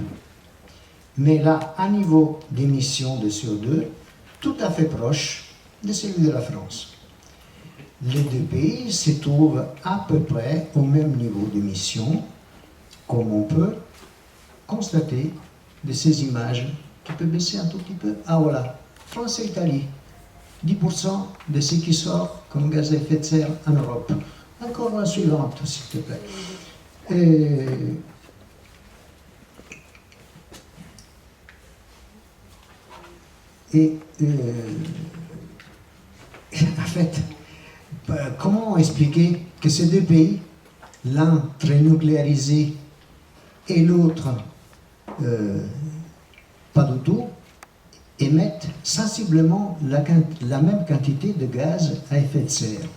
[SPEAKER 6] Mais là, un niveau d'émission de CO2 tout à fait proche de celui de la France. Les deux pays se trouvent à peu près au même niveau d'émission, comme on peut constater de ces images qui peut baisser un tout petit peu. Ah voilà, France et Italie, 10% de ce qui sort comme gaz à effet de serre en Europe. Encore la suivante, s'il te plaît. En fait, comment expliquer que ces deux pays, l'un très nucléarisé et l'autre pas du tout, émettent sensiblement la même quantité de gaz à effet de serre.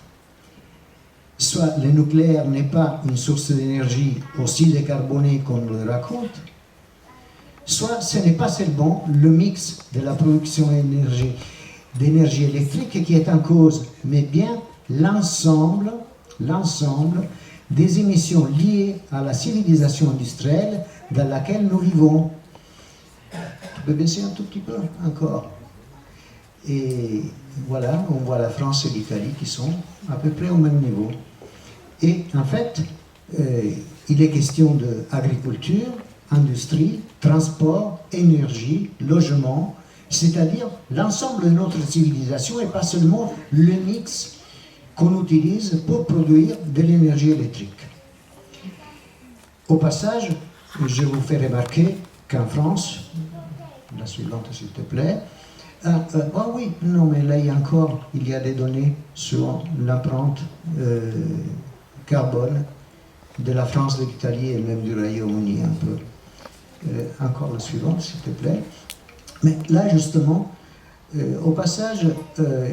[SPEAKER 6] Soit le nucléaire n'est pas une source d'énergie aussi décarbonée qu'on le raconte, soit ce n'est pas seulement le mix de la production d'énergie électrique qui est en cause, mais bien l'ensemble des émissions liées à la civilisation industrielle dans laquelle nous vivons. Tu peux baisser un tout petit peu encore. Et voilà, on voit la France et l'Italie qui sont à peu près au même niveau. Et en fait, il est question d'agriculture, industrie, transport, énergie, logement, c'est-à-dire l'ensemble de notre civilisation et pas seulement le mix qu'on utilise pour produire de l'énergie électrique. Au passage, je vous fais remarquer qu'en France, la suivante s'il te plaît, oui, non mais là il y a des données sur l'empreinte carbone de la France, de l'Italie et même du Royaume-Uni un peu. Encore la suivante s'il te plaît. Mais là justement, au passage,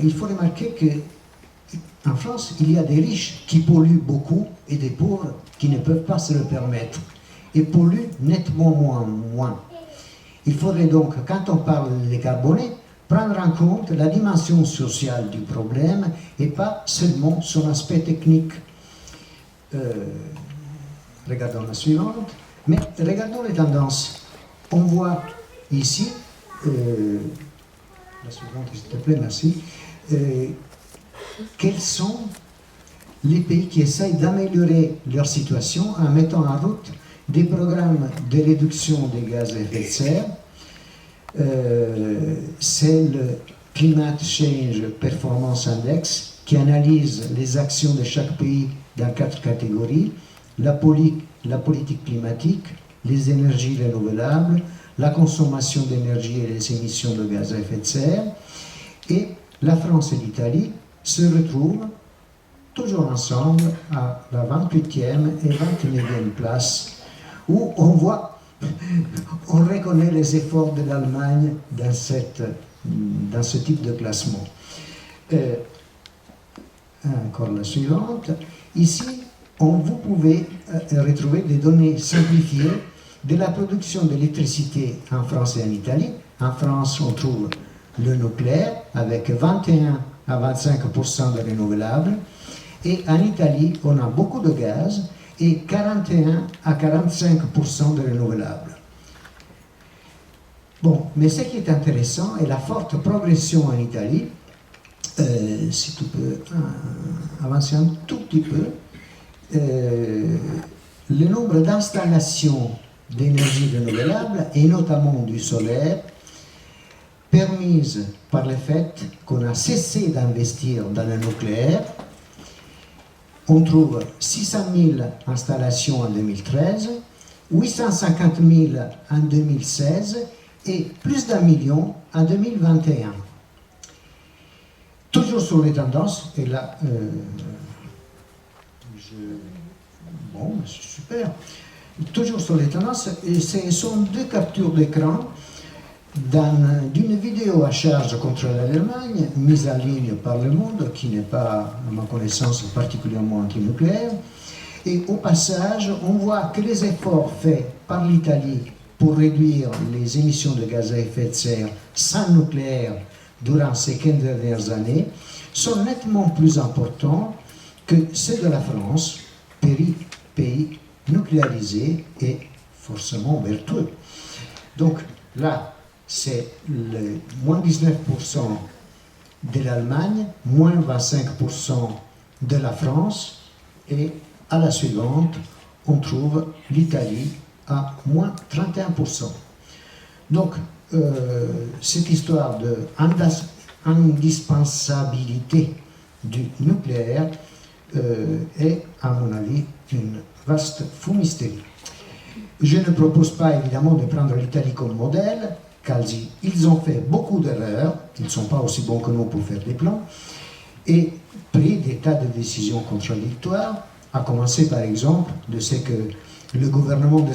[SPEAKER 6] il faut remarquer qu'en France, il y a des riches qui polluent beaucoup et des pauvres qui ne peuvent pas se le permettre et polluent nettement moins. Il faudrait donc, quand on parle de décarboner, prendre en compte la dimension sociale du problème et pas seulement son aspect technique. Regardons la suivante, mais regardons les tendances. On voit ici, la suivante s'il te plaît, merci, quels sont les pays qui essayent d'améliorer leur situation en mettant en route des programmes de réduction des gaz à effet de serre. C'est le Climate Change Performance Index qui analyse les actions de chaque pays dans 4 catégories: la politique climatique, les énergies renouvelables, la consommation d'énergie et les émissions de gaz à effet de serre. Et la France et l'Italie se retrouvent toujours ensemble à la 28e et 29e place, où on voit, on reconnaît les efforts de l'Allemagne dans ce type de classement. Encore la suivante. Ici, vous pouvez retrouver des données simplifiées de la production d'électricité en France et en Italie. En France, on trouve le nucléaire avec 21 à 25% de renouvelables. Et en Italie, on a beaucoup de gaz et 41 à 45% de renouvelables. Bon, mais ce qui est intéressant est la forte progression en Italie. Si tu peux avancer un tout petit peu, le nombre d'installations d'énergie renouvelable, et notamment du solaire, permise par le fait qu'on a cessé d'investir dans le nucléaire. On trouve 600 000 installations en 2013, 850 000 en 2016 et plus d'1 million en 2021. Toujours sur les tendances, et là, bon, c'est super. Toujours sur les tendances, et ce sont 2 captures d'écran d'une vidéo à charge contre l'Allemagne, mise en ligne par Le Monde, qui n'est pas, à ma connaissance, particulièrement antinucléaire. Et au passage, on voit que les efforts faits par l'Italie pour réduire les émissions de gaz à effet de serre sans nucléaire durant ces 15 dernières années sont nettement plus importants que ceux de la France, pays nucléarisé et forcément vertueux. Donc là, c'est le moins 19% de l'Allemagne, moins 25% de la France, et à la suivante, on trouve l'Italie à moins 31%. Donc, cette histoire d'indispensabilité du nucléaire est, à mon avis, une vaste fumisterie. Je ne propose pas évidemment de prendre l'Italie comme modèle, car ils ont fait beaucoup d'erreurs, ils ne sont pas aussi bons que nous pour faire des plans, et pris des tas de décisions contradictoires, à commencer par exemple de ce que le gouvernement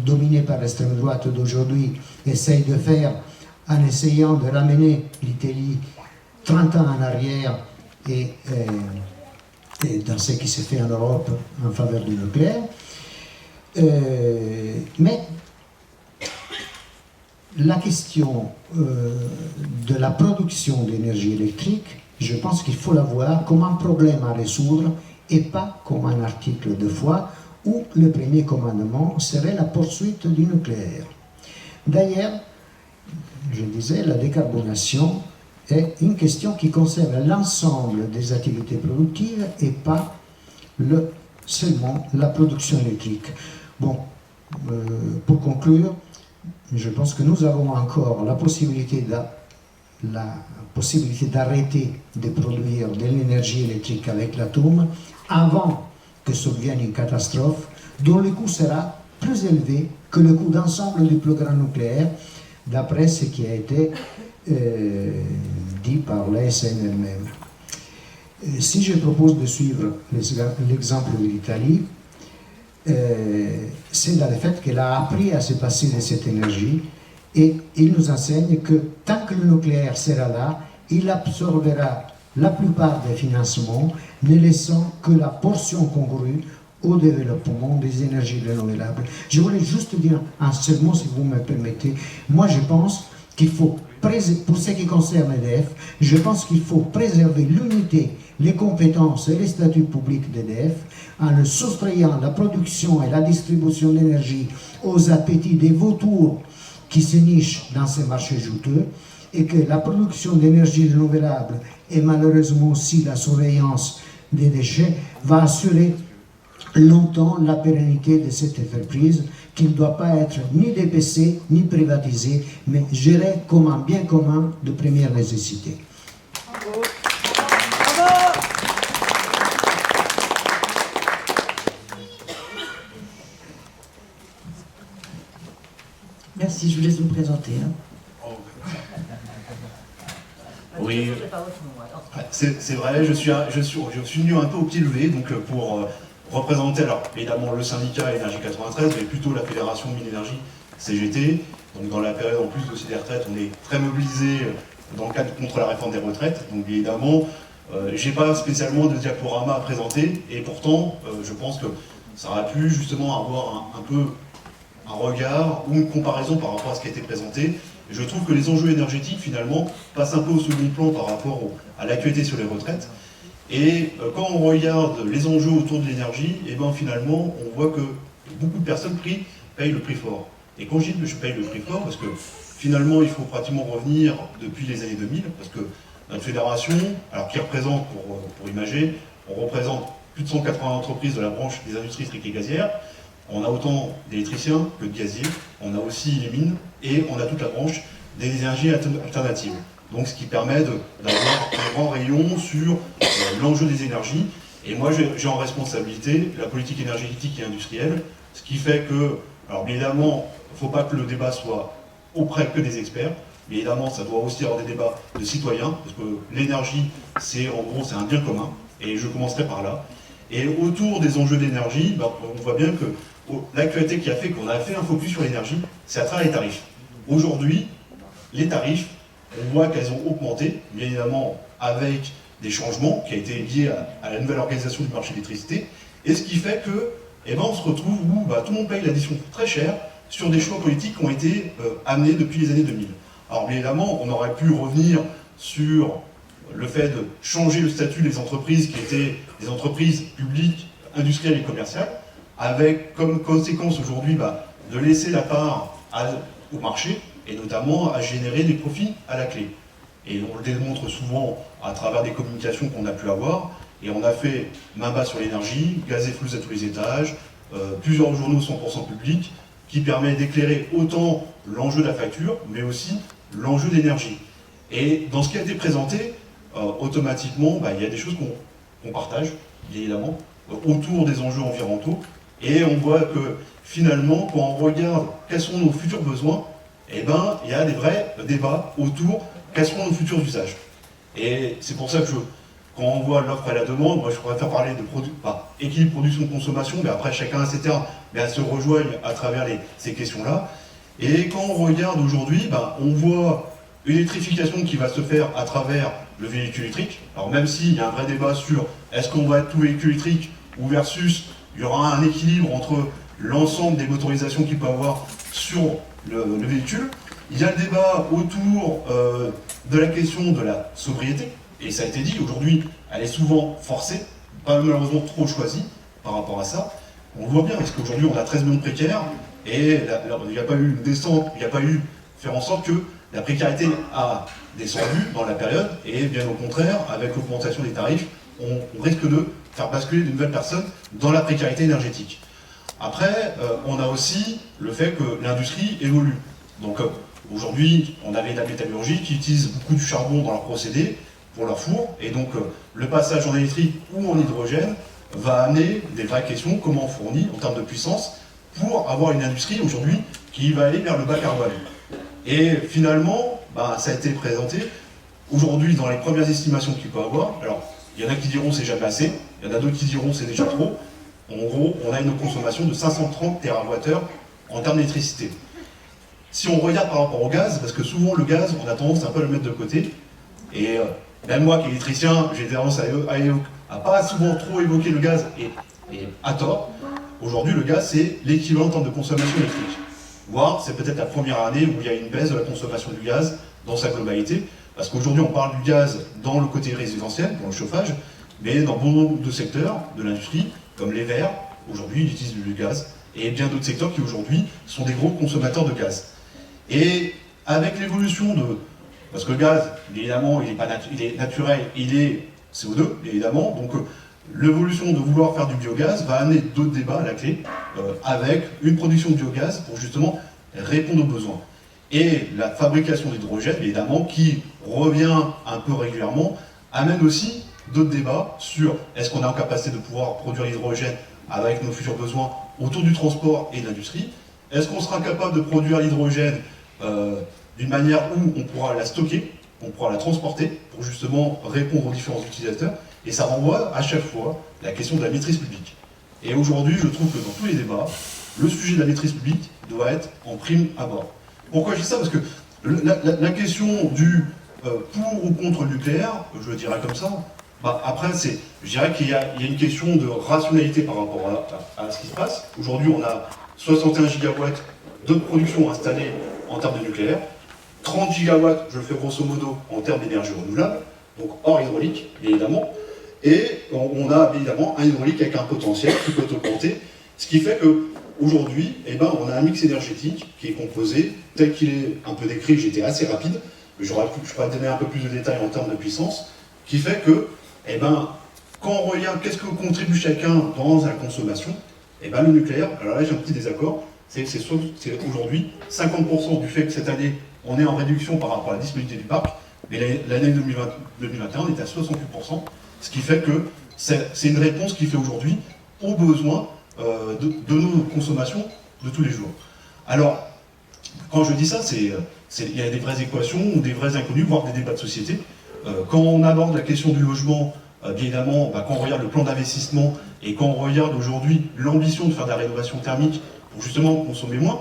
[SPEAKER 6] dominé par l'extrême droite d'aujourd'hui essaye de faire en essayant de ramener l'Italie 30 ans en arrière et dans ce qui s'est fait en Europe en faveur du nucléaire. Mais la question de la production d'énergie électrique, je pense qu'il faut la voir comme un problème à résoudre et pas comme un article de foi où le premier commandement serait la poursuite du nucléaire. D'ailleurs, je disais, la décarbonation est une question qui concerne l'ensemble des activités productives et pas seulement la production électrique. Bon, pour conclure, je pense que nous avons encore la possibilité d'arrêter de produire de l'énergie électrique avec l'atome avant que survienne une catastrophe dont le coût sera plus élevé que le coût d'ensemble du programme nucléaire, d'après ce qui a été dit par l'ASN elle-même. Si je propose de suivre l'exemple de l'Italie, c'est dans le fait qu'elle a appris à se passer de cette énergie et il nous enseigne que tant que le nucléaire sera là, il absorbera la plupart des financements, ne laissant que la portion congrue au développement des énergies renouvelables. Je voulais juste dire un seul mot, si vous me permettez. Moi, je pense qu'il faut, pour ce qui concerne EDF, je pense qu'il faut préserver l'unité, les compétences et les statuts publics d'EDF en le soustrayant la production et la distribution d'énergie aux appétits des vautours qui se nichent dans ces marchés juteux, et que la production d'énergie renouvelable et malheureusement aussi la surveillance des déchets va assurer longtemps la pérennité de cette entreprise qui ne doit pas être ni dépecée ni privatisée, mais gérée comme un bien commun de première nécessité.
[SPEAKER 1] Merci, je vous laisse vous présenter.
[SPEAKER 7] Oui, c'est vrai, je suis venu un peu au pied levé donc pour représenter, alors évidemment le syndicat Énergie 93, mais plutôt la fédération Mine Énergie CGT. Donc dans la période en plus aussi des retraites, on est très mobilisé dans le cadre contre la réforme des retraites. Donc évidemment, j'ai pas spécialement de diaporama à présenter, et pourtant je pense que ça aurait pu justement avoir un peu un regard ou une comparaison par rapport à ce qui a été présenté. Je trouve que les enjeux énergétiques, finalement, passent un peu au second plan par rapport à l'actualité sur les retraites. Et quand on regarde les enjeux autour de l'énergie, et ben finalement, on voit que beaucoup de personnes payent le prix fort. Et quand je dis que je paye le prix fort, parce que finalement, il faut pratiquement revenir depuis les années 2000, parce que notre fédération, alors qui représente, pour imager, on représente plus de 180 entreprises de la branche des industries électriques et gazières. On a autant d'électriciens que de gaziers, on a aussi les mines, et on a toute la branche des énergies alternatives. Donc ce qui permet d'avoir un grand rayon sur l'enjeu des énergies. Et moi j'ai en responsabilité la politique énergétique et industrielle, ce qui fait que, alors bien évidemment, il ne faut pas que le débat soit auprès que des experts, mais évidemment ça doit aussi avoir des débats de citoyens, parce que l'énergie, c'est en gros, c'est un bien commun, et je commencerai par là. Et autour des enjeux d'énergie, on voit bien que l'actualité qui a fait qu'on a fait un focus sur l'énergie, c'est à travers les tarifs. Aujourd'hui, les tarifs, on voit qu'elles ont augmenté, bien évidemment avec des changements qui ont été liés à la nouvelle organisation du marché de l'électricité, et ce qui fait que, on se retrouve où tout le monde paye l'addition très chère sur des choix politiques qui ont été amenés depuis les années 2000. Alors bien évidemment, on aurait pu revenir sur le fait de changer le statut des entreprises qui étaient des entreprises publiques, industrielles et commerciales, avec comme conséquence aujourd'hui de laisser la part au marché, et notamment à générer des profits à la clé. Et on le démontre souvent à travers des communications qu'on a pu avoir, et on a fait main basse sur l'énergie, gaz et flux à tous les étages, plusieurs journaux 100% publics, qui permet d'éclairer autant l'enjeu de la facture, mais aussi l'enjeu d'énergie. Et dans ce qui a été présenté, automatiquement, il y a des choses qu'on partage, bien évidemment, autour des enjeux environnementaux. Et on voit que finalement, quand on regarde quels sont nos futurs besoins, eh ben, il y a des vrais débats autour quels seront nos futurs usages. Et c'est pour ça que quand on voit l'offre et la demande, moi je préfère parler de équilibre production-consommation, mais après chacun a ses termes, mais elles se rejoignent à travers ces questions-là. Et quand on regarde aujourd'hui, on voit une électrification qui va se faire à travers le véhicule électrique. Alors même s'il y a un vrai débat sur est-ce qu'on va être tout véhicule électrique ou versus il y aura un équilibre entre l'ensemble des motorisations qu'il peut avoir sur le véhicule, il y a le débat autour de la question de la sobriété. Et ça a été dit, aujourd'hui, elle est souvent forcée, pas malheureusement trop choisie par rapport à ça. On le voit bien, parce qu'aujourd'hui, on a 13 millions de précaires, et il n'y a pas eu une descente, il n'y a pas eu faire en sorte que la précarité a descendu dans la période, et bien au contraire, avec l'augmentation des tarifs, on risque de faire basculer de nouvelles personnes dans la précarité énergétique. Après, on a aussi le fait que l'industrie évolue. Donc aujourd'hui, on avait la métallurgie qui utilise beaucoup du charbon dans leurs procédés, pour leur four, et donc le passage en électrique ou en hydrogène va amener des vraies questions, comment on fournit en termes de puissance, pour avoir une industrie aujourd'hui qui va aller vers le bas carbone. Et finalement, ça a été présenté aujourd'hui dans les premières estimations qu'il peut avoir. Alors, il y en a qui diront c'est jamais assez, il y en a d'autres qui diront c'est déjà trop. En gros, on a une consommation de 530 TWh en termes d'électricité. Si on regarde par rapport au gaz, parce que souvent le gaz, on a tendance un peu à le mettre de côté, et même moi qui est électricien, j'ai tendance à pas souvent trop évoquer le gaz, et à tort. Aujourd'hui, le gaz, c'est l'équivalent en termes de consommation électrique. Voire, c'est peut-être la première année où il y a une baisse de la consommation du gaz dans sa globalité, parce qu'aujourd'hui, on parle du gaz dans le côté résidentiel, dans le chauffage, mais dans bon nombre de secteurs de l'industrie, comme les verts, aujourd'hui, ils utilisent du gaz, et bien d'autres secteurs qui, aujourd'hui, sont des gros consommateurs de gaz. Et avec l'évolution de... Parce que le gaz, évidemment, il est naturel, il est CO2, évidemment, donc l'évolution de vouloir faire du biogaz va amener d'autres débats à la clé, avec une production de biogaz pour justement répondre aux besoins. Et la fabrication d'hydrogène, évidemment, qui revient un peu régulièrement, amène aussi d'autres débats sur est-ce qu'on est en capacité de pouvoir produire l'hydrogène avec nos futurs besoins autour du transport et de l'industrie. Est-ce qu'on sera capable de produire l'hydrogène d'une manière où on pourra la stocker, on pourra la transporter pour justement répondre aux différents utilisateurs. Et ça renvoie à chaque fois la question de la maîtrise publique. Et aujourd'hui, je trouve que dans tous les débats, le sujet de la maîtrise publique doit être en prime abord. Pourquoi je dis ça? Parce que la question du pour ou contre le nucléaire, je le dirais comme ça, après, je dirais qu'il y a une question de rationalité par rapport à ce qui se passe. Aujourd'hui, on a 61 gigawatts de production installée en termes de nucléaire, 30 gigawatts, je le fais grosso modo, en termes d'énergie renouvelable, donc hors hydraulique, bien évidemment, et on a bien évidemment un hydraulique avec un potentiel qui peut augmenter, ce qui fait qu'aujourd'hui, on a un mix énergétique qui est composé, tel qu'il est un peu décrit, j'étais assez rapide, mais je pourrais donner un peu plus de détails en termes de puissance, qui fait que, quand on regarde qu'est-ce que contribue chacun dans la consommation, le nucléaire, alors là j'ai un petit désaccord, c'est aujourd'hui 50% du fait que cette année on est en réduction par rapport à la disponibilité du parc, mais l'année 2021 on est à 68%, ce qui fait que c'est une réponse qui fait aujourd'hui aux besoins de nos consommations de tous les jours. Alors, quand je dis ça, il y a des vraies équations ou des vrais inconnus, voire des débats de société. Quand on aborde la question du logement, bien évidemment, quand on regarde le plan d'investissement et quand on regarde aujourd'hui l'ambition de faire de la rénovation thermique pour justement consommer moins,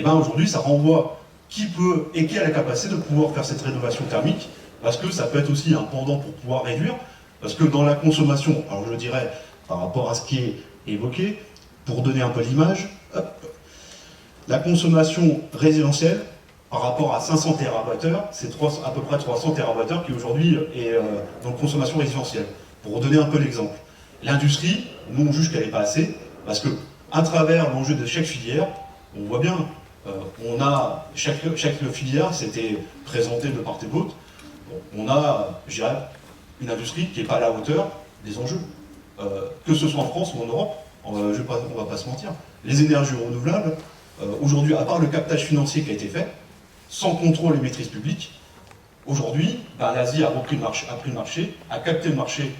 [SPEAKER 7] aujourd'hui ça renvoie qui peut et qui a la capacité de pouvoir faire cette rénovation thermique, parce que ça peut être aussi un pendant pour pouvoir réduire, parce que dans la consommation, alors je dirais par rapport à ce qui est évoqué, pour donner un peu l'image, la consommation résidentielle, par rapport à 500 TWh, c'est à peu près 300 TWh qui aujourd'hui est dans la consommation résidentielle. Pour donner un peu l'exemple. L'industrie, nous on juge qu'elle n'est pas assez, parce que à travers l'enjeu de chaque filière, on voit bien, on a chaque filière s'était présentée de part et d'autre. On a, je dirais, une industrie qui n'est pas à la hauteur des enjeux. Que ce soit en France ou en Europe, on ne va pas se mentir. Les énergies renouvelables, aujourd'hui, à part le captage financier qui a été fait, sans contrôle et maîtrise publique, aujourd'hui, l'Asie a pris le marché, a capté le marché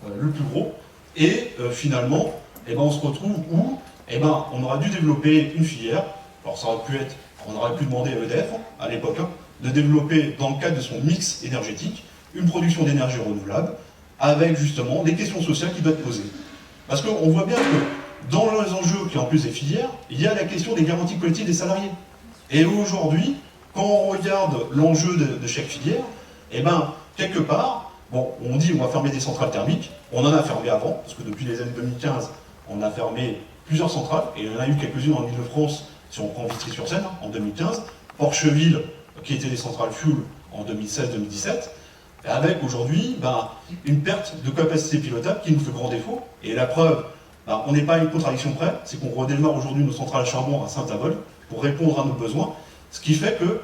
[SPEAKER 7] le plus gros. Et finalement, on se retrouve où on aura dû développer une filière. Alors ça aurait pu être, on aurait pu demander à EDF à l'époque de développer dans le cadre de son mix énergétique une production d'énergie renouvelable avec justement des questions sociales qui doivent être posées. Parce qu'on voit bien que dans les enjeux qui en plus des filières, il y a la question des garanties collectives des salariés. Et aujourd'hui, quand on regarde l'enjeu de chaque filière, quelque part, bon, on dit on va fermer des centrales thermiques, on en a fermé avant, parce que depuis les années 2015, on a fermé plusieurs centrales, et il y en a eu quelques-unes en Ile-de-France, si on prend Vitry-sur-Seine, en 2015, Porcheville, qui était des centrales fuel en 2016-2017, avec aujourd'hui une perte de capacité pilotable qui nous fait grand défaut, et la preuve, on n'est pas à une contradiction près, c'est qu'on redémarre aujourd'hui nos centrales à charbon à Saint-Avold pour répondre à nos besoins, ce qui fait que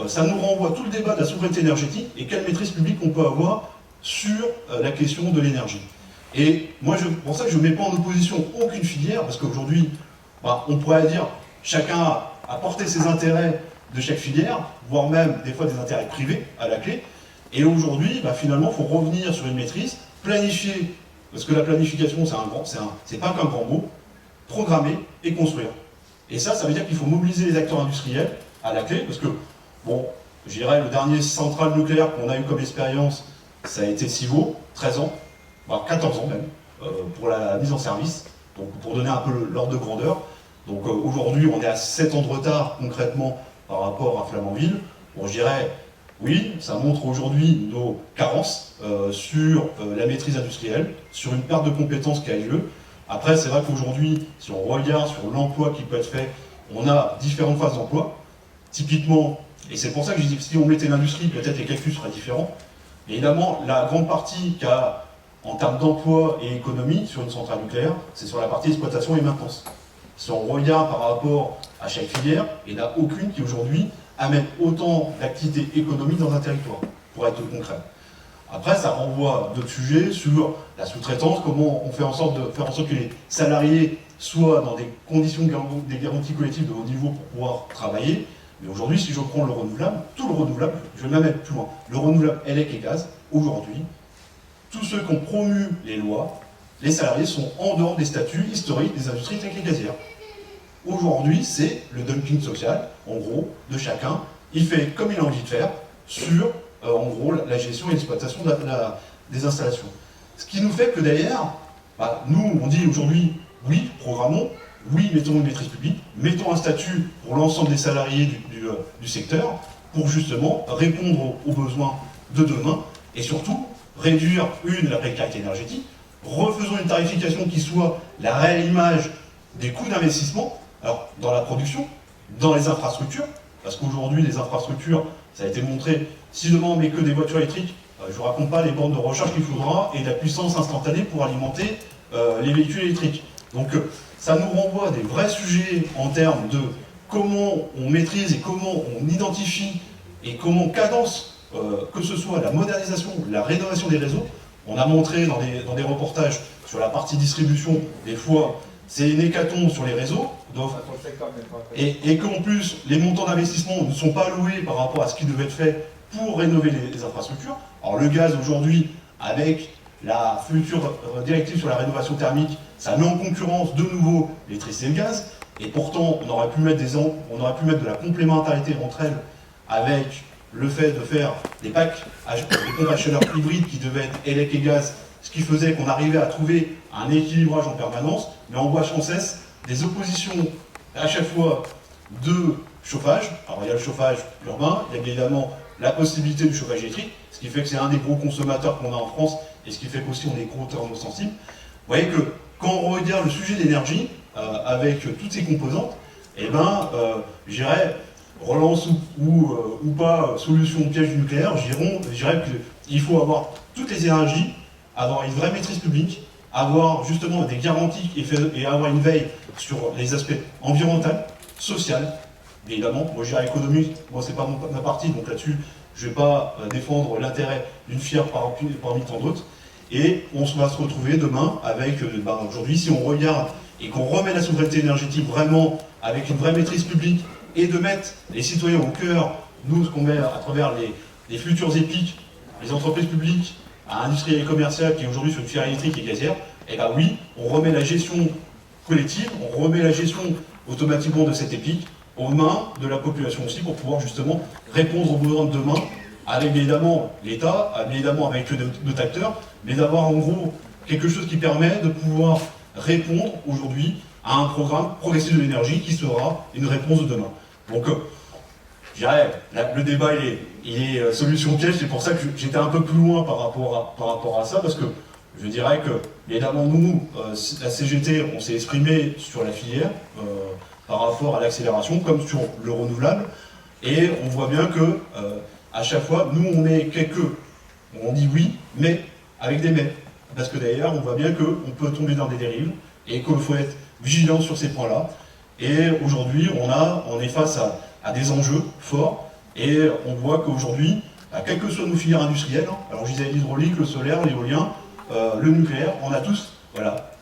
[SPEAKER 7] ça nous renvoie tout le débat de la souveraineté énergétique et quelle maîtrise publique on peut avoir sur la question de l'énergie. Et moi, pour ça que je ne mets pas en opposition aucune filière, parce qu'aujourd'hui, on pourrait dire chacun a porté ses intérêts de chaque filière, voire même des fois des intérêts privés à la clé. Et aujourd'hui, finalement, il faut revenir sur une maîtrise, planifier, parce que la planification, c'est pas qu'un grand mot, programmer et construire. Et ça veut dire qu'il faut mobiliser les acteurs industriels à la clé, parce que, bon, je dirais, le dernier centrale nucléaire qu'on a eu comme expérience, ça a été Civaux, 13 ans, 14 ans même, pour la mise en service, donc pour donner un peu l'ordre de grandeur. Donc aujourd'hui, on est à 7 ans de retard, concrètement, par rapport à Flamanville. Bon, je dirais, oui, ça montre aujourd'hui nos carences sur la maîtrise industrielle, sur une perte de compétences qui a eu lieu. Après, c'est vrai qu'aujourd'hui, si on regarde sur l'emploi qui peut être fait, on a différentes phases d'emploi. Typiquement, et c'est pour ça que je dis que si on mettait l'industrie, peut-être les calculs seraient différents. Mais évidemment, la grande partie qu'il y a en termes d'emploi et économie sur une centrale nucléaire, c'est sur la partie exploitation et maintenance. Si on regarde par rapport à chaque filière, il n'y en a aucune qui aujourd'hui amène autant d'activités économiques dans un territoire, pour être concret. Après, ça renvoie à d'autres sujets sur la sous-traitance, comment on fait en sorte que les salariés soient dans des conditions, des garanties collectives de haut niveau pour pouvoir travailler. Mais aujourd'hui, si je prends le renouvelable, tout le renouvelable, je vais même aller plus loin, le renouvelable élec et gaz, aujourd'hui, tous ceux qui ont promu les lois, les salariés sont en dehors des statuts historiques des industries telles que les gazières. Aujourd'hui, c'est le dumping social, en gros, de chacun. Il fait comme il a envie de faire sur, en gros, la gestion et l'exploitation des installations. Ce qui nous fait que d'ailleurs, nous, on dit aujourd'hui, oui, programmons, oui, mettons une maîtrise publique, mettons un statut pour l'ensemble des salariés du secteur, pour justement répondre aux besoins de demain, et surtout, réduire, la précarité énergétique, refaisons une tarification qui soit la réelle image des coûts d'investissement, alors dans la production, dans les infrastructures, parce qu'aujourd'hui les infrastructures, ça a été montré, si demain on met que des voitures électriques, je ne vous raconte pas les bornes de recharge qu'il faudra et la puissance instantanée pour alimenter les véhicules électriques. Donc ça nous renvoie à des vrais sujets en termes de comment on maîtrise et comment on identifie et comment on cadence, que ce soit la modernisation, la rénovation des réseaux. On a montré dans des reportages sur la partie distribution, des fois, c'est une hécatombe sur les réseaux, et qu'en plus, les montants d'investissement ne sont pas alloués par rapport à ce qui devait être fait pour rénover les infrastructures. Alors le gaz, aujourd'hui, avec la future directive sur la rénovation thermique, ça met en concurrence de nouveau l'électricité et le gaz, et pourtant, on aurait pu mettre de la complémentarité entre elles avec le fait de faire des packs, des pompes à chaleur hybrides qui devaient être élec et gaz, ce qui faisait qu'on arrivait à trouver un équilibrage en permanence, mais on voit sans cesse des oppositions à chaque fois de chauffage. Alors il y a le chauffage urbain, il y a évidemment la possibilité du chauffage électrique, ce qui fait que c'est un des gros consommateurs qu'on a en France, et ce qui fait qu'aussi on est gros thermosensibles. Vous voyez que quand on regarde le sujet d'énergie, avec toutes ces composantes, je dirais, relance ou pas, solution au piège du nucléaire, je dirais qu'il faut avoir toutes les énergies, avoir une vraie maîtrise publique, avoir justement des garanties et avoir une veille sur les aspects environnementaux, sociaux, évidemment. Moi je dirais économique, moi c'est pas ma partie, donc là-dessus je vais pas défendre l'intérêt d'une filière parmi tant d'autres. Et on va se retrouver demain avec, aujourd'hui, si on regarde et qu'on remet la souveraineté énergétique vraiment avec une vraie maîtrise publique et de mettre les citoyens au cœur, nous, ce qu'on met à travers les futurs EPIC, les entreprises publiques à industriel et commercial qui est aujourd'hui sur une filière électrique et gazière, eh bien oui, on remet la gestion collective, on remet la gestion automatiquement de cette épique aux mains de la population aussi pour pouvoir justement répondre aux besoins de demain avec évidemment l'État, évidemment avec d'autres acteurs, mais d'avoir en gros quelque chose qui permet de pouvoir répondre aujourd'hui à un programme progressif de l'énergie qui sera une réponse de demain. Donc, je dirais, le débat il est solution piège, c'est pour ça que j'étais un peu plus loin par rapport à ça, parce que je dirais que, évidemment, nous, la CGT, on s'est exprimé sur la filière par rapport à l'accélération, comme sur le renouvelable, et on voit bien que, à chaque fois, nous, on dit oui, mais avec des mais. Parce que d'ailleurs, on voit bien qu'on peut tomber dans des dérives, et qu'il faut être vigilant sur ces points-là. Et aujourd'hui, on est face à des enjeux forts, et on voit qu'aujourd'hui, quelles que soient nos filières industrielles, alors je disais l'hydraulique, le solaire, l'éolien, le nucléaire, on a tous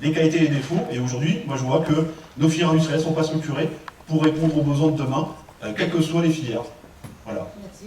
[SPEAKER 7] les qualités et les défauts, et aujourd'hui, moi je vois que nos filières industrielles ne sont pas structurées pour répondre aux besoins de demain, quelles que soient les filières. Voilà.
[SPEAKER 1] Merci.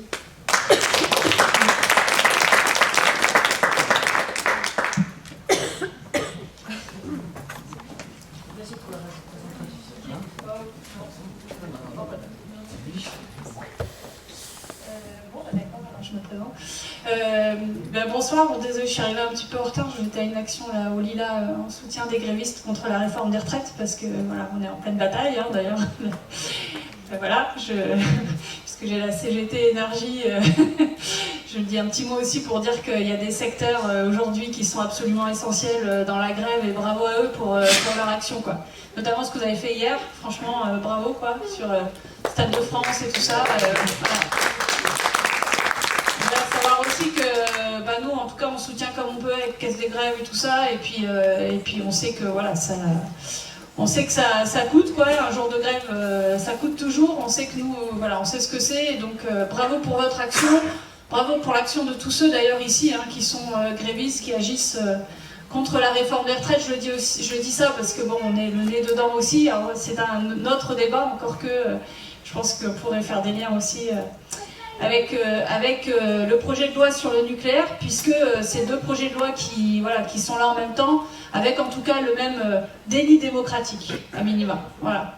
[SPEAKER 8] Bonsoir, désolé, je suis arrivée un petit peu en retard, j'étais à une action là, au Lila en soutien des grévistes contre la réforme des retraites, parce que voilà, on est en pleine bataille d'ailleurs. Voilà, puisque j'ai la CGT Énergie, je dis un petit mot aussi pour dire qu'il y a des secteurs aujourd'hui qui sont absolument essentiels dans la grève, et bravo à eux pour leur action, quoi. Notamment ce que vous avez fait hier, franchement bravo quoi, sur Stade de France et tout ça. Voilà. Aussi que nous en tout cas on soutient comme on peut avec Caisse des grèves et tout ça, et puis on sait que voilà, ça coûte quoi, un jour de grève ça coûte toujours, on sait que nous voilà, on sait ce que c'est, et donc bravo pour votre action, bravo pour l'action de tous ceux d'ailleurs ici qui sont grévistes, qui agissent contre la réforme des retraites. Je dis ça parce que bon, on est le nez dedans aussi, alors c'est un autre débat, encore que je pense qu'on pourrait faire des liens aussi avec le projet de loi sur le nucléaire, puisque c'est deux projets de loi qui sont là en même temps, avec en tout cas le même déni démocratique, à minima. Voilà.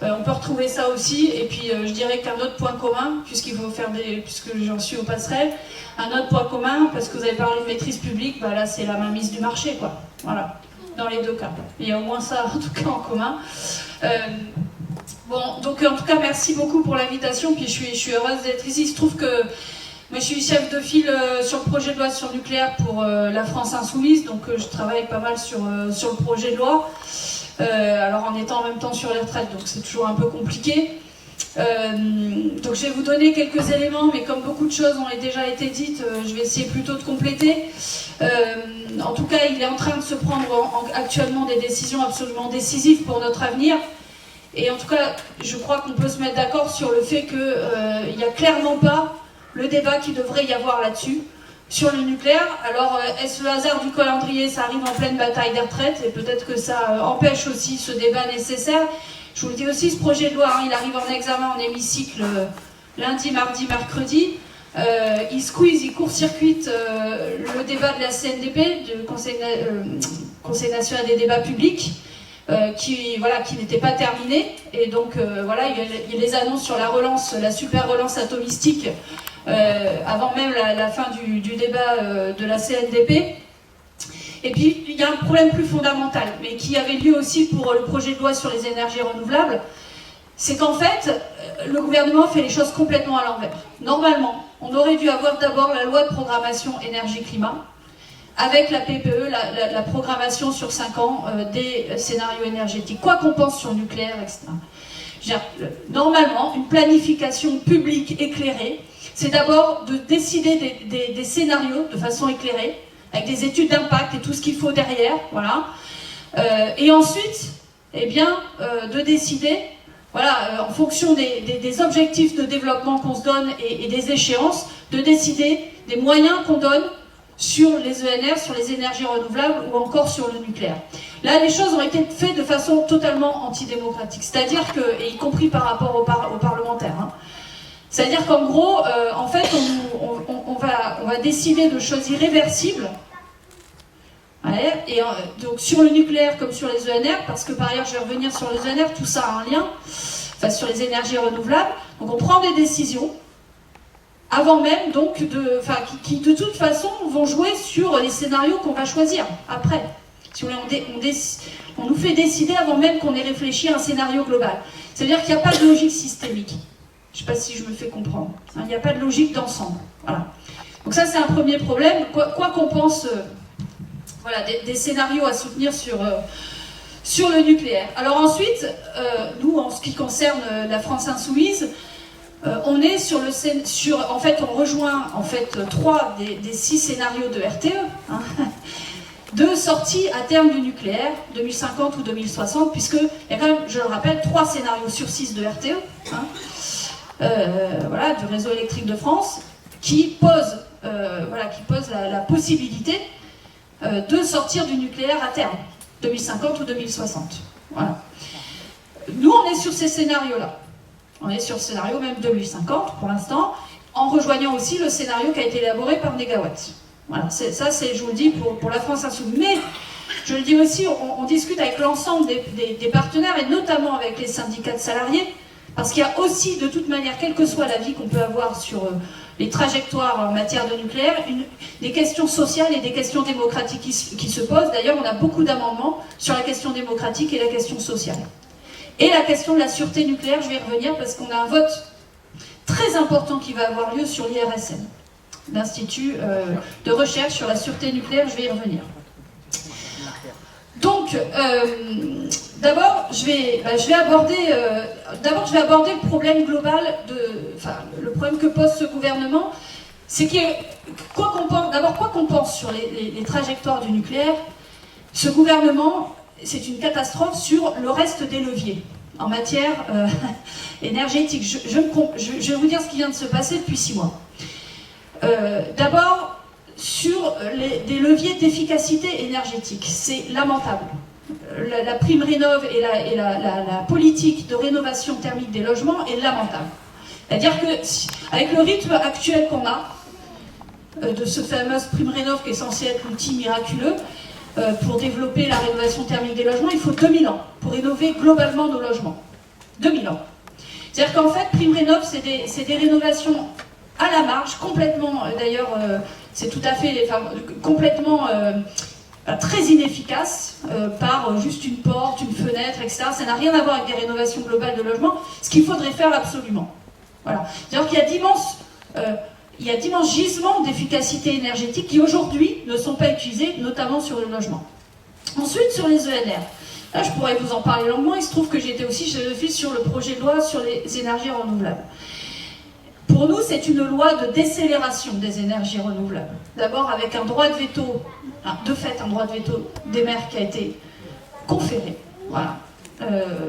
[SPEAKER 8] On peut retrouver ça aussi, et puis je dirais qu'un autre point commun, puisque j'en suis aux passerelles, un autre point commun, parce que vous avez parlé de maîtrise publique, là c'est la mainmise du marché, quoi. Voilà, dans les deux cas. Il y a au moins ça en tout cas en commun. Bon, donc en tout cas merci beaucoup pour l'invitation, puis je suis heureuse d'être ici. Il se trouve que moi je suis chef de file sur le projet de loi sur le nucléaire pour la France Insoumise, donc je travaille pas mal sur le projet de loi, alors en étant en même temps sur les retraites, donc c'est toujours un peu compliqué. Donc je vais vous donner quelques éléments, mais comme beaucoup de choses ont déjà été dites, je vais essayer plutôt de compléter. En tout cas, il est en train de se prendre actuellement des décisions absolument décisives pour notre avenir. Et en tout cas, je crois qu'on peut se mettre d'accord sur le fait qu'il n'y a clairement pas le débat qu'il devrait y avoir là-dessus, sur le nucléaire. Alors, est-ce le hasard du calendrier? Ça arrive en pleine bataille des retraites, et peut-être que ça empêche aussi ce débat nécessaire. Je vous le dis aussi, ce projet de loi, il arrive en examen en hémicycle lundi, mardi, mercredi. Il squeeze, il court-circuite le débat de la CNDP, du Conseil national des débats publics, qui n'était pas terminé, et donc il les annonce sur la relance, la super relance atomistique, avant même la fin du débat de la CNDP. Et puis il y a un problème plus fondamental, mais qui avait lieu aussi pour le projet de loi sur les énergies renouvelables, c'est qu'en fait le gouvernement fait les choses complètement à l'envers. Normalement, on aurait dû avoir d'abord la loi de programmation énergie-climat, avec la PPE, la programmation sur 5 ans des scénarios énergétiques, quoi qu'on pense sur le nucléaire, etc. Normalement, une planification publique éclairée, c'est d'abord de décider des scénarios de façon éclairée, avec des études d'impact et tout ce qu'il faut derrière, voilà. Et ensuite, de décider, voilà, en fonction des objectifs de développement qu'on se donne et des échéances, de décider des moyens qu'on donne sur les ENR, sur les énergies renouvelables ou encore sur le nucléaire. Là, les choses ont été faites de façon totalement antidémocratique, c'est-à-dire que, et y compris par rapport aux parlementaires, c'est-à-dire qu'en gros, en fait, on va décider de choses irréversibles. Ouais, et donc sur le nucléaire comme sur les ENR, parce que par ailleurs je vais revenir sur les ENR, tout ça a un lien, enfin sur les énergies renouvelables. Donc on prend des décisions avant même donc qui de toute façon vont jouer sur les scénarios qu'on va choisir après. Si on nous fait décider avant même qu'on ait réfléchi à un scénario global. C'est-à-dire qu'il n'y a pas de logique systémique. Je ne sais pas si je me fais comprendre. Il n'y a pas de logique d'ensemble. Voilà. Donc ça c'est un premier problème. Quoi qu'on pense voilà, des scénarios à soutenir sur le nucléaire. Alors ensuite, nous en ce qui concerne la France Insoumise, on est en fait on rejoint en fait 3 des 6 scénarios de RTE. Hein, de sortie à terme du nucléaire, 2050 ou 2060, puisqu'il y a quand même, je le rappelle, 3 scénarios sur 6 de RTE, hein, voilà, du réseau électrique de France, qui posent la possibilité de sortir du nucléaire à terme, 2050 ou 2060. Voilà. Nous, on est sur ces scénarios-là. On est sur le scénario même 2050 pour l'instant, en rejoignant aussi le scénario qui a été élaboré par Négawatt. Voilà, ça, je vous le dis pour la France Insoumise. Mais, je le dis aussi, on discute avec l'ensemble des partenaires, et notamment avec les syndicats de salariés, parce qu'il y a aussi, de toute manière, quel que soit l'avis qu'on peut avoir sur les trajectoires en matière de nucléaire, des questions sociales et des questions démocratiques qui se posent. D'ailleurs, on a beaucoup d'amendements sur la question démocratique et la question sociale. Et la question de la sûreté nucléaire, je vais y revenir, parce qu'on a un vote très important qui va avoir lieu sur l'IRSN. L'Institut de recherche sur la sûreté nucléaire, je vais y revenir. Donc, d'abord, je vais aborder le problème global, le problème que pose ce gouvernement, c'est que, quoi qu'on pense sur les trajectoires du nucléaire, ce gouvernement, c'est une catastrophe sur le reste des leviers en matière énergétique. Je vais vous dire ce qui vient de se passer depuis 6 mois. D'abord, sur des leviers d'efficacité énergétique, c'est lamentable. La prime rénov et la politique de rénovation thermique des logements est lamentable. C'est-à-dire qu'avec le rythme actuel qu'on a, de ce fameux prime rénov qui est censé être l'outil miraculeux, pour développer la rénovation thermique des logements, il faut 2000 ans pour rénover globalement nos logements. 2000 ans. C'est-à-dire qu'en fait, prime rénov, c'est des rénovations à la marge, complètement, d'ailleurs, c'est tout à fait, complètement très inefficace, par juste une porte, une fenêtre, etc. Ça n'a rien à voir avec des rénovations globales de logements, ce qu'il faudrait faire absolument. Voilà. C'est-à-dire qu'il y a d'immenses gisements d'efficacité énergétique qui aujourd'hui ne sont pas utilisés, notamment sur le logement. Ensuite, sur les ENR. Là, je pourrais vous en parler longuement. Il se trouve que j'étais aussi chef de file sur le projet de loi sur les énergies renouvelables. Pour nous, c'est une loi de décélération des énergies renouvelables. D'abord avec un droit de veto, de fait un droit de veto des maires qui a été conféré, voilà,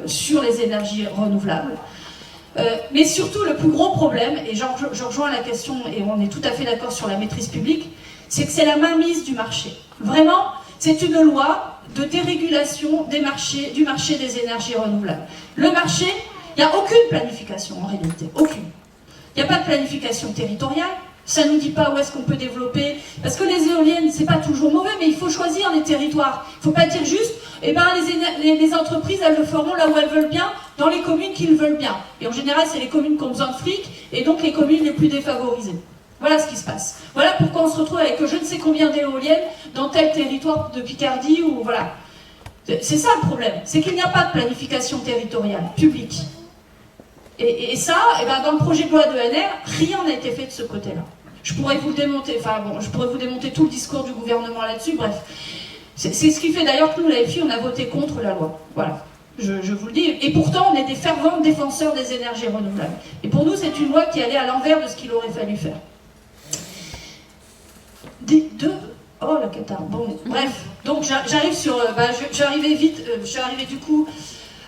[SPEAKER 8] sur les énergies renouvelables. Mais surtout, le plus gros problème, et je rejoins la question, et on est tout à fait d'accord sur la maîtrise publique, c'est que c'est la mainmise du marché. Vraiment, c'est une loi de dérégulation du marché des énergies renouvelables. Le marché, il n'y a aucune planification en réalité, aucune. Il n'y a pas de planification territoriale, ça ne nous dit pas où est-ce qu'on peut développer, parce que les éoliennes, c'est pas toujours mauvais, mais il faut choisir les territoires. Il ne faut pas dire juste, eh ben, les entreprises, elles le feront là où elles veulent bien, dans les communes qu'ils veulent bien. Et en général, c'est les communes qui ont besoin de fric, et donc les communes les plus défavorisées. Voilà ce qui se passe. Voilà pourquoi on se retrouve avec je ne sais combien d'éoliennes dans tel territoire de Picardie, ou voilà. C'est ça le problème, c'est qu'il n'y a pas de planification territoriale, publique. Et ça, eh ben, dans le projet de loi de ENR, rien n'a été fait de ce côté-là. Je pourrais vous démonter, je pourrais vous démonter tout le discours du gouvernement là-dessus, bref. C'est ce qui fait d'ailleurs que nous, la FI, on a voté contre la loi. Voilà, je vous le dis. Et pourtant, on est des fervents défenseurs des énergies renouvelables. Et pour nous, c'est une loi qui allait à l'envers de ce qu'il aurait fallu faire. Oh la cata. Bon, bref. Donc j'arrive sur. Je suis arrivée vite. Je suis arrivée du coup.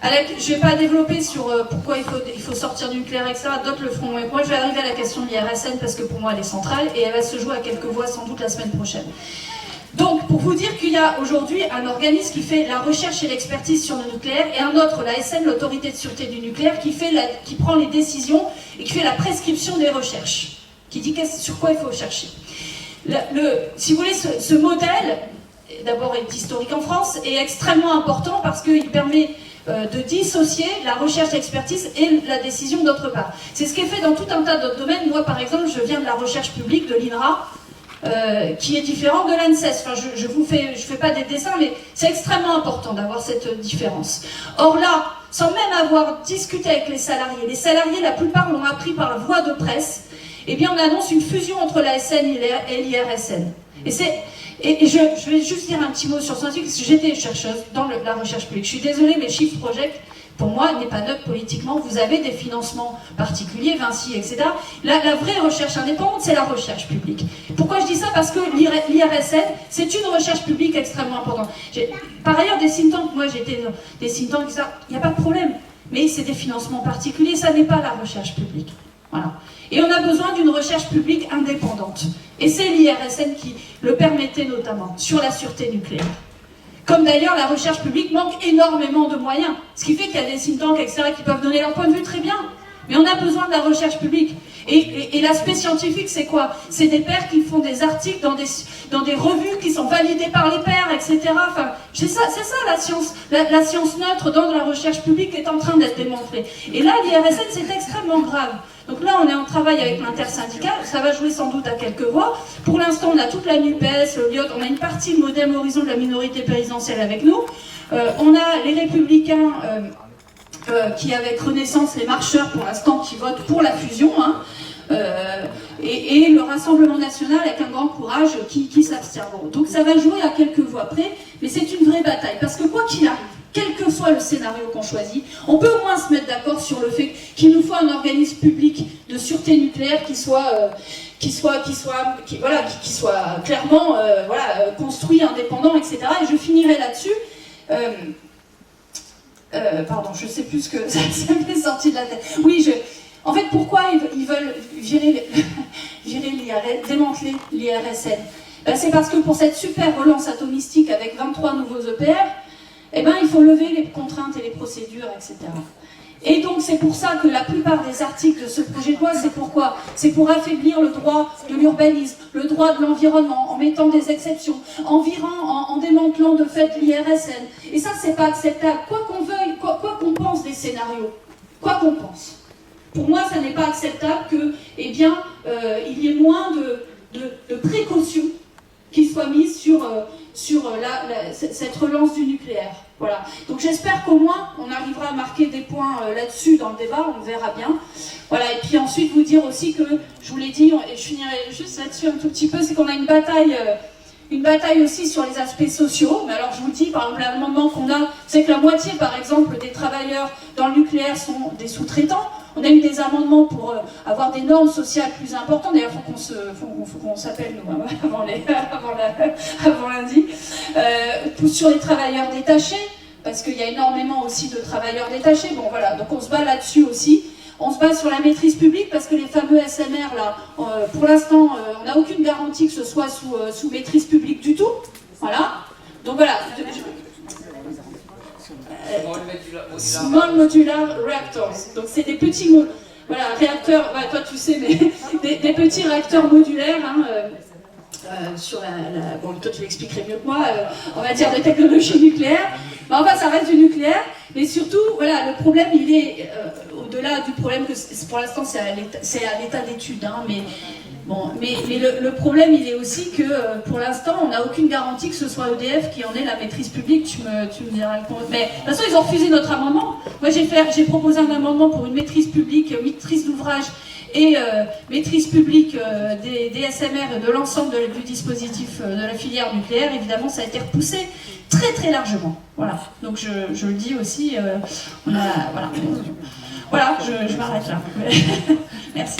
[SPEAKER 8] Je ne vais pas développer sur pourquoi il faut sortir du nucléaire, etc. D'autres le feront avec moi. Je vais arriver à la question de l'IRSN parce que pour moi elle est centrale et elle va se jouer à quelques voix sans doute la semaine prochaine. Donc pour vous dire qu'il y a aujourd'hui un organisme qui fait la recherche et l'expertise sur le nucléaire et un autre, l'ASN, l'autorité de sûreté du nucléaire, qui prend les décisions et qui fait la prescription des recherches. qui dit sur quoi il faut chercher. Si vous voulez, ce modèle, d'abord est historique en France, est extrêmement important parce qu'il permet de dissocier la recherche d'expertise et la décision d'autre part. C'est ce qui est fait dans tout un tas d'autres domaines. Moi, par exemple, je viens de la recherche publique de l'INRA, qui est différent de l'ANSES. Enfin, je fais pas des dessins, mais c'est extrêmement important d'avoir cette différence. Or là, sans même avoir discuté avec les salariés, la plupart l'ont appris par la voie de presse, eh bien on annonce une fusion entre la SN et l'IRSN. Et je vais juste dire un petit mot sur ce sujet, parce que j'étais chercheuse dans la recherche publique. Je suis désolée, mais Shift Project, pour moi, n'est pas neutre politiquement. Vous avez des financements particuliers, Vinci, etc. La vraie recherche indépendante, c'est la recherche publique. Pourquoi je dis ça? Parce que l'IRSN, c'est une recherche publique extrêmement importante. Par ailleurs, des think tanks, moi j'étais des think tanks, il n'y a pas de problème. Mais c'est des financements particuliers, ça n'est pas la recherche publique. Voilà. Et on a besoin d'une recherche publique indépendante. Et c'est l'IRSN qui le permettait notamment sur la sûreté nucléaire. Comme d'ailleurs la recherche publique manque énormément de moyens. Ce qui fait qu'il y a des think tanks, etc., qui peuvent donner leur point de vue très bien. Mais on a besoin de la recherche publique. Et l'aspect scientifique, c'est quoi? C'est des pairs qui font des articles dans des revues qui sont validées par les pairs, etc. Enfin, c'est ça la science. La science neutre dans la recherche publique est en train d'être démontrée. Et là, l'IRSN, c'est extrêmement grave. Donc là, on est en travail avec l'intersyndical, ça va jouer sans doute à quelques voix. Pour l'instant, on a toute la NUPES, le LIOT, on a une partie, le Modem Horizon de la minorité présidentielle avec nous. On a les Républicains qui, avec Renaissance, les marcheurs pour l'instant, qui votent pour la fusion. Et le Rassemblement National avec un grand courage qui s'abstient. Donc ça va jouer à quelques voix près, mais c'est une vraie bataille. Parce que quoi qu'il arrive, quel que soit le scénario qu'on choisit, on peut au moins se mettre d'accord sur le fait qu'il nous faut un organisme public de sûreté nucléaire qui soit clairement construit, indépendant, etc. Et je finirai là-dessus. Pardon, je sais plus ce que ça m'est sorti de la tête. Oui, en fait, pourquoi ils veulent démanteler l'IRSN? C'est parce que pour cette super relance atomistique avec 23 nouveaux EPR, eh ben, il faut lever les contraintes et les procédures, etc. Et donc c'est pour ça que la plupart des articles de ce projet de loi, c'est pourquoi? C'est pour affaiblir le droit de l'urbanisme, le droit de l'environnement, en mettant des exceptions, en démantelant de fait l'IRSN. Et ça, c'est pas acceptable. Quoi qu'on veuille, quoi qu'on pense des scénarios, quoi qu'on pense. Pour moi, ça n'est pas acceptable que, il y ait moins de précautions qui soient mises sur cette relance du nucléaire. Voilà. Donc j'espère qu'au moins on arrivera à marquer des points là-dessus dans le débat, on verra bien. Voilà. Et puis ensuite vous dire aussi que, je vous l'ai dit, et je finirai juste là-dessus un tout petit peu, c'est qu'on a une bataille aussi sur les aspects sociaux. Mais alors je vous le dis, par exemple, l'amendement qu'on a, c'est que la moitié par exemple des travailleurs dans le nucléaire sont des sous-traitants. On a eu des amendements pour avoir des normes sociales plus importantes. D'ailleurs, il faut qu'on s'appelle, nous, avant lundi. Sur les travailleurs détachés, parce qu'il y a énormément aussi de travailleurs détachés. Bon, voilà, donc on se bat là-dessus aussi. On se bat sur la maîtrise publique, parce que les fameux SMR, là, pour l'instant, on n'a aucune garantie que ce soit sous maîtrise publique du tout. Voilà. Donc voilà. Small Modular Reactors. Donc c'est des petits réacteurs, toi tu sais, mais des petits réacteurs modulaires sur bon, toi tu l'expliquerais mieux que moi en matière de technologie nucléaire. Mais enfin ça reste du nucléaire, mais surtout voilà, le problème il est au-delà du problème que pour l'instant c'est à l'état d'étude, mais le problème il est aussi que pour l'instant on n'a aucune garantie que ce soit EDF qui en ait la maîtrise publique. Tu me diras le compte. Mais de toute façon ils ont refusé notre amendement. Moi j'ai proposé un amendement pour une maîtrise publique, maîtrise d'ouvrage et maîtrise publique des SMR et de l'ensemble du dispositif de la filière nucléaire. Évidemment ça a été repoussé très très largement. Voilà. Donc je le dis aussi, voilà, je m'arrête là. Merci.